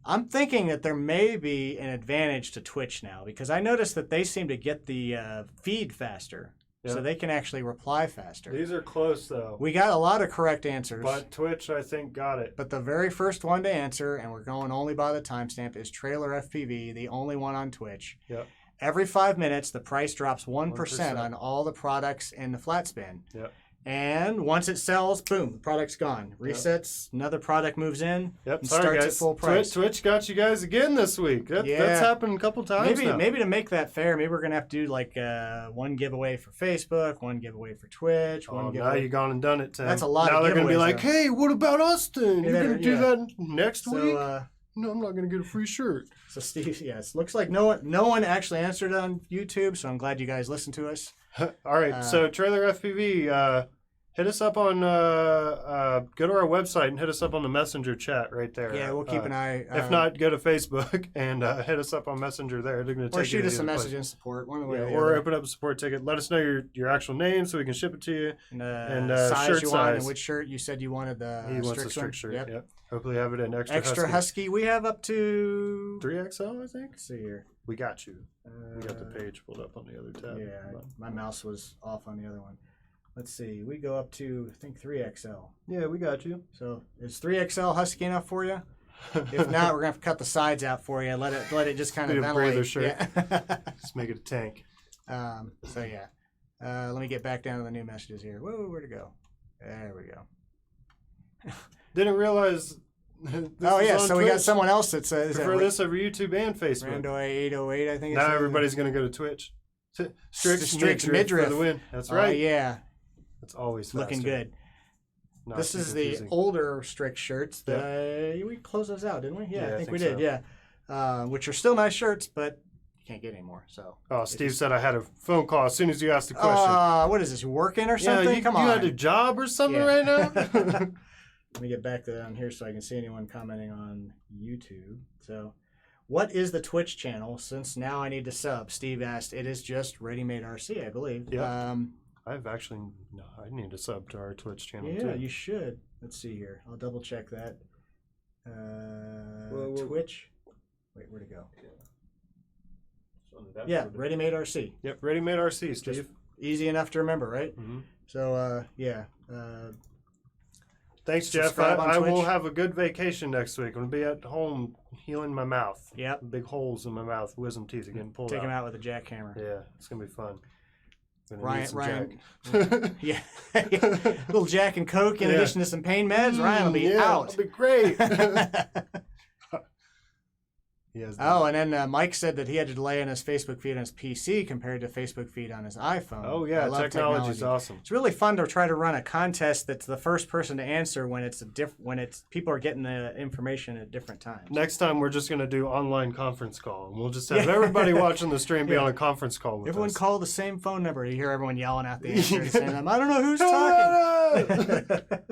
I'm thinking that there may be an advantage to Twitch now because I noticed that they seem to get the feed faster, so they can actually reply faster. These are close, though. We got a lot of correct answers. But Twitch, I think, got it. But the very first one to answer, and we're going only by the timestamp, is Trailer FPV, the only one on Twitch. Yep. Every 5 minutes, the price drops 1% on all the products in the flat spin. Yep. And once it sells, boom, the product's gone. Resets, another product moves in, Yep. and Sorry, starts guys. at full price. Twitch got you guys again this week. That's happened a couple times now. Maybe to make that fair, maybe we're gonna have to do like one giveaway for Facebook, one giveaway for Twitch, one Now giveaway. you've gone and done it, Tim. That's a lot Now of they're going to be giveaways, like, though. hey, what about us then? You're going to do yeah. that next week? So, No, I'm not going to get a free shirt. so Steve, yes, looks like no one actually answered on YouTube, so I'm glad you guys listened to us. All right, so Trailer FPV, hit us up on, go to our website and hit us up on the Messenger chat right there. Yeah, we'll keep an eye. If not, go to Facebook and hit us up on Messenger there. They're going to or take you shoot to us a the other message place. in support, one way Yeah, or the or other. open up a support ticket. Let us know your actual name so we can ship it to you. And shirt size you want, and size. which shirt you said you wanted the He wants a STRIX strict one? shirt. Yep. Yep. Hopefully have it in extra Extra husky. We have up to 3XL, I think. Let's see here. We got you. We got the page pulled up on the other tab. Yeah, my mouse was off on the other one. Let's see. We go up to I think 3XL. Yeah, we got you. So is 3XL husky enough for you? If not, we're gonna have to cut the sides out for you. Let it just kind of Be a ventilate. breather shirt. Yeah. Just make it a tank. So yeah. Let me get back down to the new messages here. Whoa, where'd it go? There we go. Didn't realize. Oh yeah, so we got someone else that says Prefer this over YouTube and Facebook. Rando 808, I think. Now everybody's gonna go to Twitch. Strix midriff for the win. That's right. Yeah, That's always faster. looking good. Not This too is the confusing. older Strix shirts that we closed those out, didn't we? Yeah, Yeah, I think we so. did. Yeah, which are still nice shirts, but you can't get any more. So. Oh, Steve said I had a phone call as soon as you asked the question. What is this? You working or Yeah, something? you, Come you on. had a job or something Yeah. right now? Let me get back to down here so I can see anyone commenting on YouTube. So, what is the Twitch channel? Since now I need to sub. Steve asked. It is just Ready Made RC, I believe. Yep. I've actually I need to sub to our Twitch channel Yeah, too. you should. Let's see here. I'll double check that. Well, Twitch. Wait, where'd it go? Yeah, Ready Made RC. Yep, Ready Made RC, Steve. Just easy enough to remember, right? Mhm. So, yeah. Thanks, Jeff. subscribe on I will Twitch. have a good vacation next week. I'm going to be at home healing my mouth. Yep. Big holes in my mouth. Wisdom teeth are getting pulled Take out. him out with a jackhammer. Yeah, it's going to be fun. Gonna Ryan- need some Ryan- Jack. Yeah. Little Jack and Coke in Yeah. addition to some pain meds. Ryan will be yeah, out. That'll be great. He has Oh, and then Mike said that he had to delay on his Facebook feed on his PC compared to Facebook feed on his iPhone. Oh, I yeah, love technology's awesome. It's really fun to try to run a contest that's the first person to answer when it's people are getting the information at different times. Next time, we're just going to do online conference call. And we'll just have everybody watching the stream be on a conference call with Everyone us. call the same phone number. You hear everyone yelling out the answer and saying, I don't know who's talking.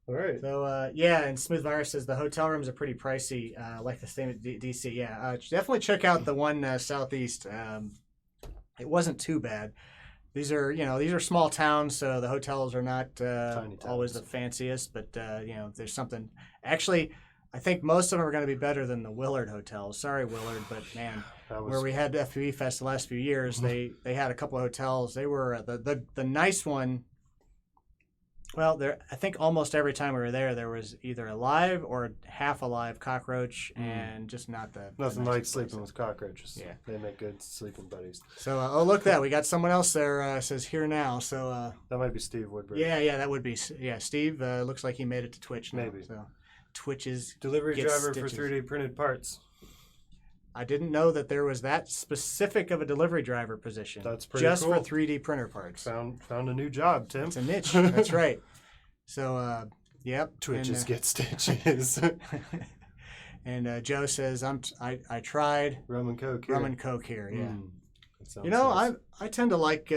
All right. So, yeah, and Smooth Virus says the hotel rooms are pretty pricey, like the same at DC. Yeah, definitely check out the one southeast. It wasn't too bad. These are small towns, so the hotels are not always the fanciest, but, there's something. Actually, I think most of them are going to be better than the Willard hotels. Sorry, Willard, but, man, where we had FPV Fest the last few years, they had a couple of hotels. They were the nice one. Well, I think almost every time we were there was either a live or half a live cockroach, and just not the Nothing the like nicest sleeping place. with cockroaches. Yeah. They make good sleeping buddies. So, look that we got someone else there says here now. So, That might be Steve Woodbury. yeah, that would be Steve. Looks like he made it to Twitch now. Maybe. So, Twitch is Delivery gets driver stitches. for 3D printed parts. I didn't know that there was that specific of a delivery driver position. That's pretty just cool. for 3D printer parts. Found a new job, Tim. It's a niche. That's right. So, yep. Twitches and, get stitches. and Joe says, I tried Rum and Coke here. rum and Coke here. Yeah. That sounds You know, nice. I tend to like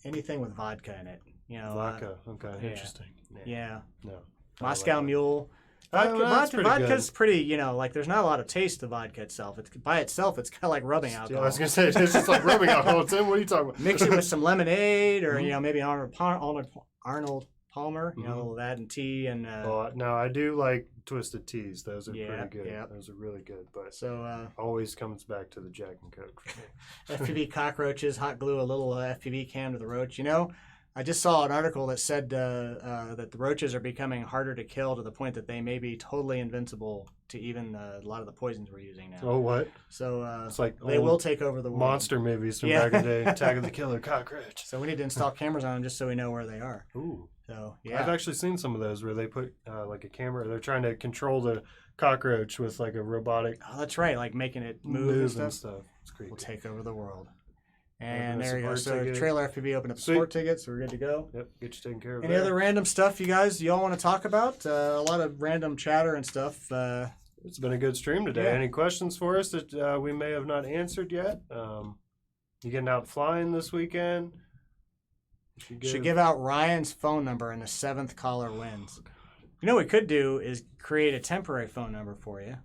anything with vodka in it. You know, Vodka. Okay, yeah. interesting. Yeah. No. Moscow Mule. That's pretty Vodka's good. pretty, you know, like there's not a lot of taste to vodka itself. It's by itself, it's kind of like rubbing Yeah, alcohol. I was gonna say it's just like rubbing alcohol. Tim, what are you talking about? Mix it with some lemonade, or you know, maybe Arnold Palmer. You know, a little of that and tea and. Well, no, I do like twisted teas. Those are Yeah, pretty good. yeah. Those are really good. But So always comes back to the Jack and Coke for me. FPV cockroaches, hot glue a little FPV cam to the roach. You know, I just saw an article that said that the roaches are becoming harder to kill to the point that they may be totally invincible to even a lot of the poisons we're using now. Oh, what? So It's like they will take over the world. monster movies from Yeah. back in the day. Attack of the Killer Cockroach. So we need to install cameras on them just so we know where they are. Ooh. So yeah, I've actually seen some of those where they put like a camera. They're trying to control the cockroach with like a robotic oh, that's right, like making it move and stuff. It's creepy. We'll take over the world. And Open a there you go. support So ticket. trailer FPV opened up Sweet. support tickets. So we're good to go. Yep, get you taken care of. Any there. other random stuff you guys y'all want to talk about? A lot of random chatter and stuff. It's been a good stream today. Yeah. Any questions for us that we may have not answered yet? You getting out flying this weekend? Should give out Ryan's phone number and the 7th caller wins. You know what we could do is create a temporary phone number for you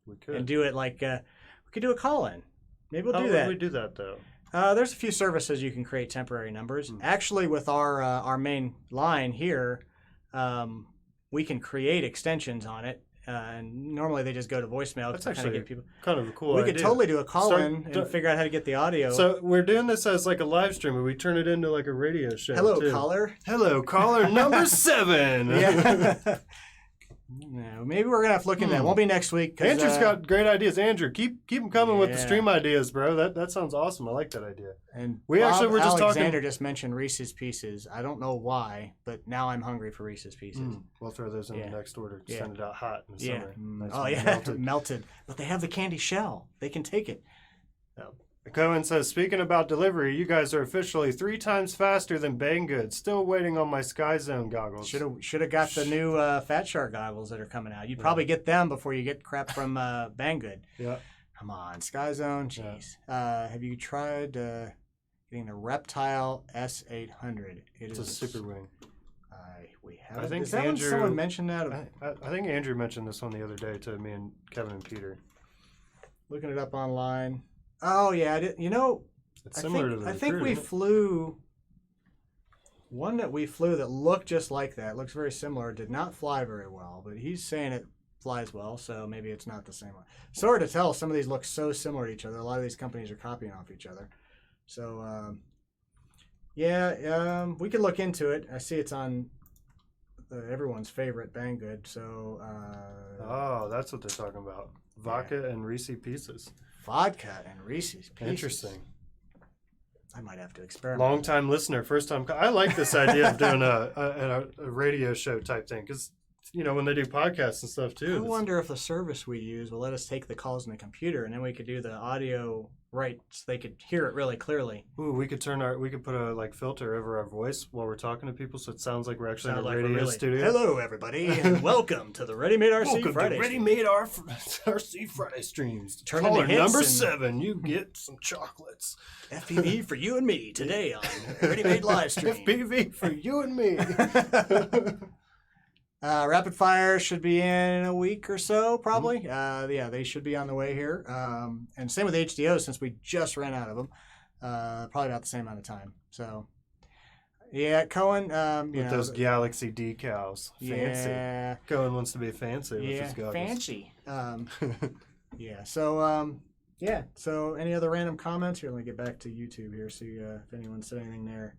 We could. and do it like we could do a call-in. Maybe we'll How do would that. we do that though? There's a few services you can create temporary numbers. Actually, with our main line here, we can create extensions on it. And normally they just go to voicemail. That's to kind of actually get people. kind of a cool We idea. could totally do a call-in Start- and figure out how to get the audio. So we're doing this as like a live stream, but we turn it into like a radio show. Hello, too. caller. Hello, caller number 7. Yeah. No, maybe we're gonna have to look into that. Won't be next week. 'Cause, Andrew's got great ideas. Andrew, keep them coming with the Yeah. stream ideas, bro. That sounds awesome. I like that idea. And We Bob actually were just Alexander talking. just mentioned Reese's Pieces. I don't know why, but now I'm hungry for Reese's Pieces. We'll throw those in Yeah. the next order. Yeah. Send it out hot in the Yeah. summer. Nice Oh and yeah, melted. melted. But they have the candy shell. They can take it. So, Cohen says, speaking about delivery, you guys are officially 3 times faster than Banggood. Still waiting on my Sky Zone goggles. should have got the new Fat Shark goggles that are coming out. You'd probably get them before you get crap from Banggood. Yeah. Come on, Sky Zone. Jeez. Have you tried getting the Reptile S800? It's a super wing. We have. I think Is that Andrew- when someone mentioned that? I think Andrew mentioned this one the other day to me and Kevin and Peter. Looking it up online. Oh yeah, I did. You know, It's similar to the I think Recruit, we isn't it? flew one that we flew that looked just like that. Looks very similar. Did not fly very well, but he's saying it flies well, so maybe it's not the same one. It's hard to tell. Some of these look so similar to each other. A lot of these companies are copying off each other. So we could look into it. I see it's on everyone's favorite Banggood. So Oh, that's what they're talking about. Vodka and Reese Pieces. vodka and Reese's Pieces. Interesting. I might have to experiment. Long time listener, first time. I like this idea of doing a radio show type thing because, you know, when they do podcasts and stuff too. I wonder if the service we use will let us take the calls in the computer, and then we could do the audio right so they could hear it really clearly. Ooh, we could put a like filter over our voice while we're talking to people, so it sounds like we're actually Sound in a like we're radio really, studio. hello, everybody, and welcome to the Ready Made RC Welcome Friday. to Ready Made RC Friday streams. Turn into Caller hits number and- 7, you get some chocolates. FPV for you and me today on Ready Made Live Stream. FPV for you and me. Rapid Fire should be in a week or so, probably. Yeah, they should be on the way here. And same with HDO, since we just ran out of them. Probably about the same amount of time. So, yeah, Cohen. With those Galaxy decals. Fancy. Yeah, Cohen wants to be fancy with yeah, his goggles. fancy. Yeah. So, yeah. So, any other random comments? Here, let me get back to YouTube here, see if anyone said anything there.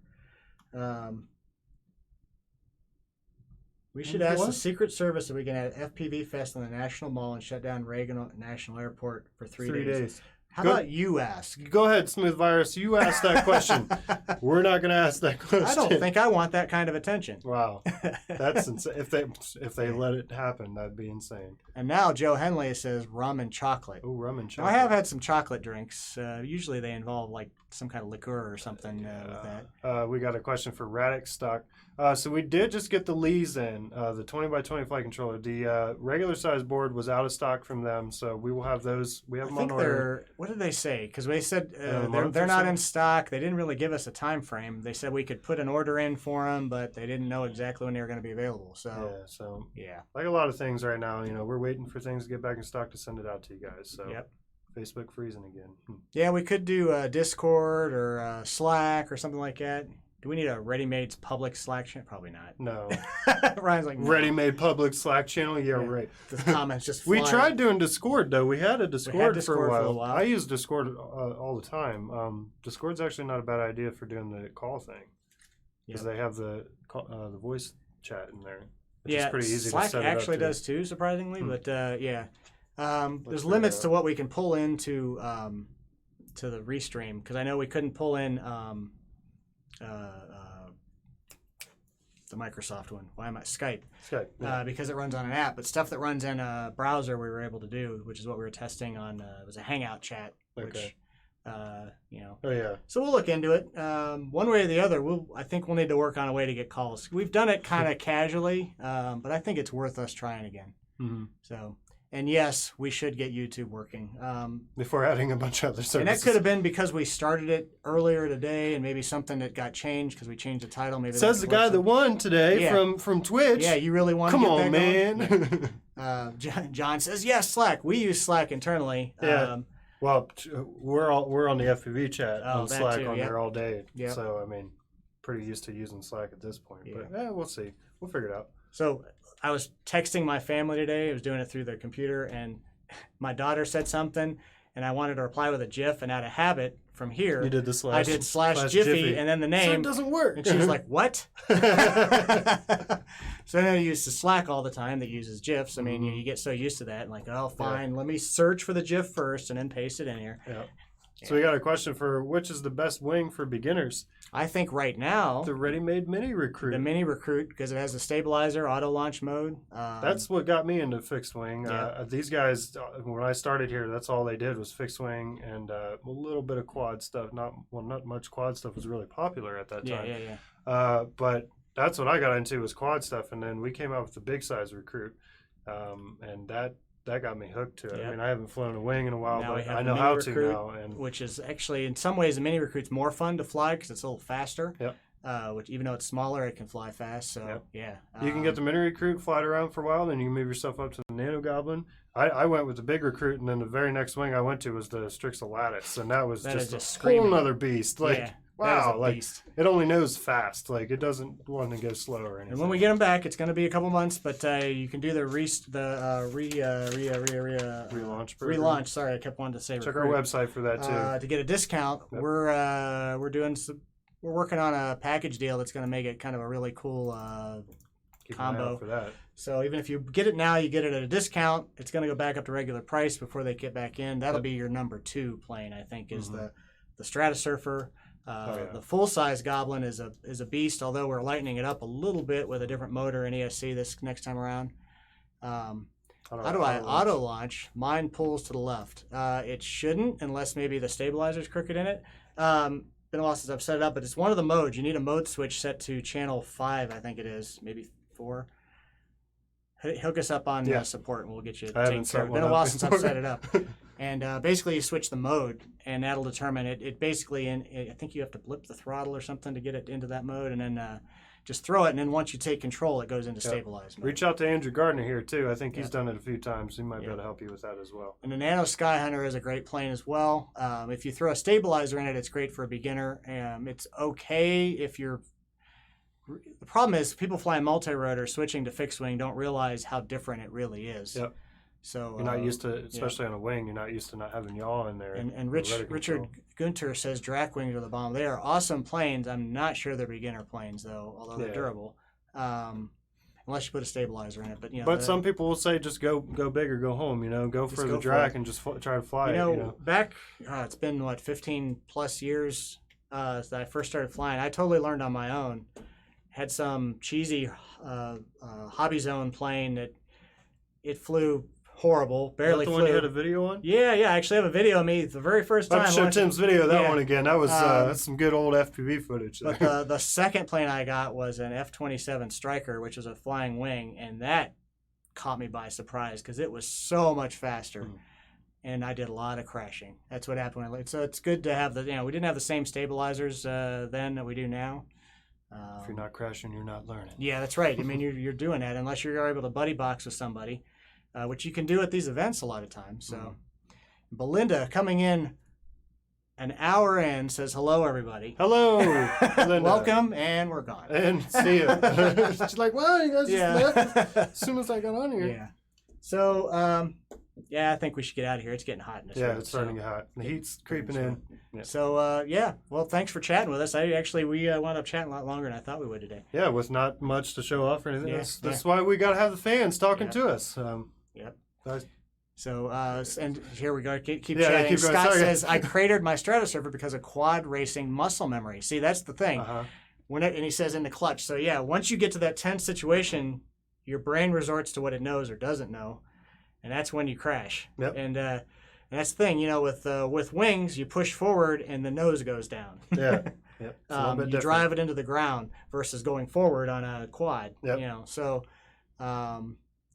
We should ask the Secret Service if we can have FPV Fest on the National Mall and shut down Reagan National Airport for 3 days. How Go- about you ask? Go ahead, Smooth Virus. You ask that question. We're not going to ask that question. I don't think I want that kind of attention. Wow, that's insane. If they let it happen, that'd be insane. And now Joe Henley says rum and chocolate. Oh, rum and Now, chocolate. I have had some chocolate drinks. Usually they involve like some kind of liqueur or something with that. We got a question for Radix Stock. So we did just get the Lees in, the 20x20 flight controller. The regular size board was out of stock from them, so we will have those. We have I them think on order. what did they say? Because they said A month they're or not so? in stock. They didn't really give us a time frame. They said we could put an order in for them, but they didn't know exactly when they were going to be available. So yeah. Like a lot of things right now, we're waiting for things to get back in stock to send it out to you guys. So Yep. Facebook freezing again. Yeah, we could do Discord or Slack or something like that. Do we need a ready-made public Slack channel? Probably not. No. Ryan's like, no. Ready-made public Slack channel? Yeah, right. The comments just We fly. tried doing Discord, though. We had a Discord, Discord for a for a while. little while. I use Discord all the time. Discord's actually not a bad idea for doing the call thing because they have the voice chat in there. Which is pretty easy Slack to set actually it up does too, surprisingly. But yeah, there's figure limits it to out. what we can pull into to the restream because I know we couldn't pull in the Microsoft one. Why am I Skype? Skype. Yeah. Because it runs on an app, but stuff that runs in a browser we were able to do, which is what we were testing on. It was a Hangout chat, which Okay. Oh yeah. So we'll look into it. One way or the other, I think we'll need to work on a way to get calls. We've done it kind of casually, but I think it's worth us trying again. Mm-hmm. So, and yes, we should get YouTube working. Before adding a bunch of other services. And that could have been because we started it earlier today, and maybe something that got changed because we changed the title. Maybe Says the guy that won today from Twitch. Yeah, you really want Come to get on, that going? man. John says yes, Slack. We use Slack internally. Yeah. Well, we're on the FPV chat on that Slack too, on yep. there all day. Yep. So I mean, pretty used to using Slack at this point. Yeah. But we'll see. We'll figure it out. So I was texting my family today. I was doing it through the computer, and my daughter said something, and I wanted to reply with a GIF, and out of habit from here, You did the slash. I did slash Jiffy and then the So name. it doesn't work. And she was like, "What?" So then I use the Slack all the time that uses GIFs. I mean, Mm-hmm. you get so used to that, and like, oh, fine, let me search for the GIF first and then paste it in here. Yeah. So we got a question for which is the best wing for beginners? I think right now The ready-made Mini Recruit. the Mini Recruit, because it has a stabilizer, auto launch mode. That's what got me into fixed wing. Yeah. These guys, when I started here, that's all they did was fixed wing and a little bit of quad stuff. Not much quad stuff was really popular at that time. yeah. But that's what I got into was quad stuff, and then we came out with the big size Recruit, and that got me hooked to it. Yeah. I mean, I haven't flown a wing in a while, Now we but have I the know Mini how Recruit, to now. And which is actually, in some ways, the Mini Recruit's more fun to fly because it's a little faster. Yep. Which even though it's smaller, it can fly fast. So Yep. yeah, you can get the Mini Recruit, fly it around for a while, then you can move yourself up to the Nano Goblin. I went with the big Recruit, and then the very next wing I went to was the STRIX Lattice, and that was That is just a just whole screaming. nother beast. Like, yeah, wow, that is a like beast. it only knows fast. Like it doesn't want to go slow or anything. And when we get them back, it's going to be a couple months, but you can do the relaunch program. relaunch. Sorry, I kept wanting to say Check our recruit. website for that too. To get a discount. Yep. We're working on a package deal that's going to make it kind of a really cool Keep an eye out combo. for that. So even if you get it now, you get it at a discount. It's going to go back up to regular price before they get back in. That'll be your number 2 plane, I think, is the Stratosurfer. The full size Goblin is a beast. Although we're lightening it up a little bit with a different motor and ESC this next time around. How do I auto launch? Mine pulls to the left. It shouldn't, unless maybe the stabilizer's crooked in it. Been a while since I've set it up, but it's one of the modes. You need a mode switch set to channel 5, I think it is, maybe 4. Hook us up on support, and we'll get you taken care of. It's been a while since I've set it up. And basically, you switch the mode, and that'll determine it. It basically, I think you have to blip the throttle or something to get it into that mode, and then just throw it. And then once you take control, it goes into stabilized mode. Reach out to Andrew Gardner here too. I think he's done it a few times. He might be able to help you with that as well. And the Nano Skyhunter is a great plane as well. If you throw a stabilizer in it, it's great for a beginner. It's okay if you're. The problem is people flying multi-rotor switching to fixed wing don't realize how different it really is. Yep. So You're not used to, especially on a wing, you're not used to not having yaw in there. And for rudder Richard control. Gunter says Drac wings are the bomb. They are awesome planes. I'm not sure they're beginner planes though, although they're durable. Unless you put a stabilizer in it, but But some people will say just go big or go home. Go for the Drac and just try to fly it. Back it's been 15 plus years that I first started flying. I totally learned on my own. Had some cheesy hobby zone plane that it flew horrible, barely Is that the flew. one you had a video on? Yeah, I actually have a video of me the very first time. I'll show Tim's video of that Yeah. one again. That was that's some good old FPV footage. But the second plane I got was an F-27 Striker, which was a flying wing, and that caught me by surprise because it was so much faster. and I did a lot of crashing. That's what happened. So it's good to have we didn't have the same stabilizers then that we do now. If you're not crashing, you're not learning. Yeah, that's right. I mean, you're doing that unless you're able to buddy box with somebody, which you can do at these events a lot of times. So, Belinda coming in an hour in says hello, everybody. Hello, Linda. Welcome, and we're gone. And see you. She's like, "Wow, you guys just left as soon as I got on here." Yeah. So, I think we should get out of here. It's getting hot in this room. Yeah, it's starting to get hot. The heat's creeping in. Yeah. So, well, thanks for chatting with us. We wound up chatting a lot longer than I thought we would today. Yeah, with not much to show off or anything. Yeah, That's why we got to have the fans talking to us. Yep. Guys. So, and here we go. Keep Yeah, chatting. keep going. Scott Sorry. says, I cratered my Stratosurfer because of quad racing muscle memory. See, that's the thing. Uh-huh. And he says in the clutch. So, yeah, once you get to that tense situation, your brain resorts to what it knows or doesn't know, and that's when you crash. Yep. And that's the thing, with wings, you push forward and the nose goes down. Yeah. Yep. It's a little bit You different. drive it into the ground versus going forward on a quad. Yep. So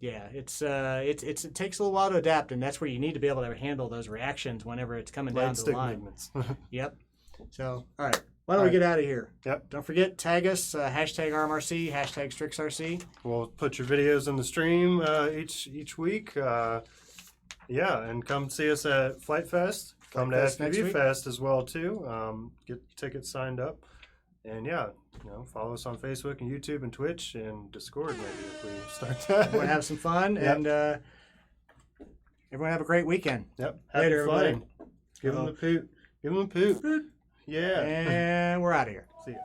it takes a little while to adapt, and that's where you need to be able to handle those reactions whenever it's coming down Light to the stick line. movements. Yep. So, all right. Why don't we get out of here? Yep. Don't forget, tag us, hashtag RMRC, hashtag STRIXRC. We'll put your videos in the stream each week. And come see us at Flight Fest. Come to Fest next FPV week. Fest as well too. Get tickets signed up, and follow us on Facebook and YouTube and Twitch and Discord maybe if we start that. Everyone have some fun, Yep. and everyone have a great weekend. Yep. Happy Later, everybody. flying. Give them a poot. Give them a poot. Yeah. And we're out of here. See ya.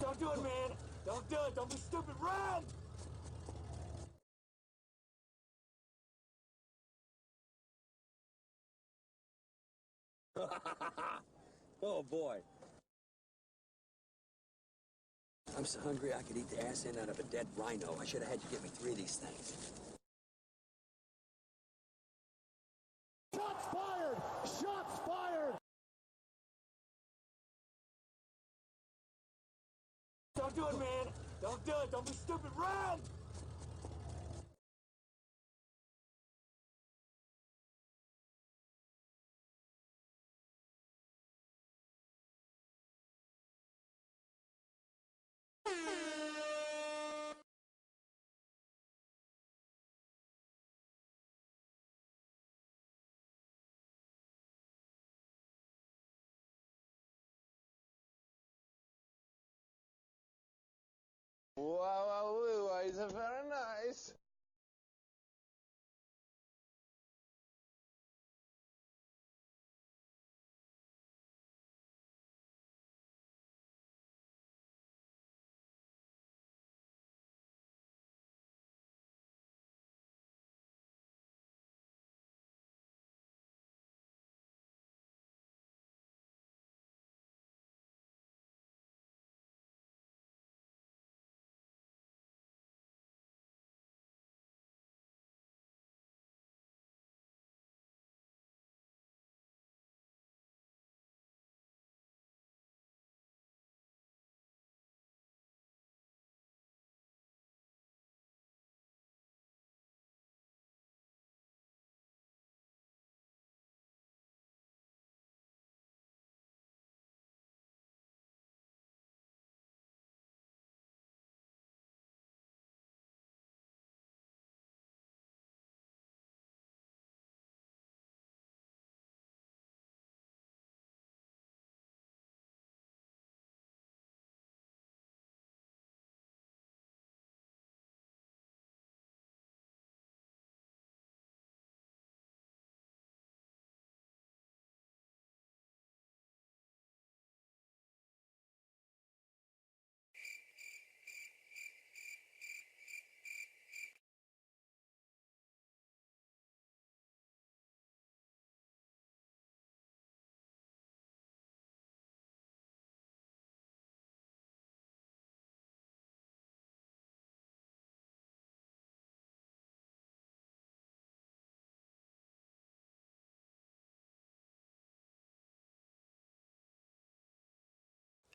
Don't do it, man. Don't do it. Don't be stupid. Run! Oh, boy. I'm so hungry I could eat the ass end out of a dead rhino. I should have had you get me 3 of these things. Shots fired! Shots fired! Don't do it, man. Don't do it. Don't be stupid. Run! Wow, it's very nice.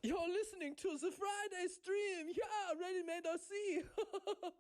You're listening to the Friday stream. Yeah, ready made RC.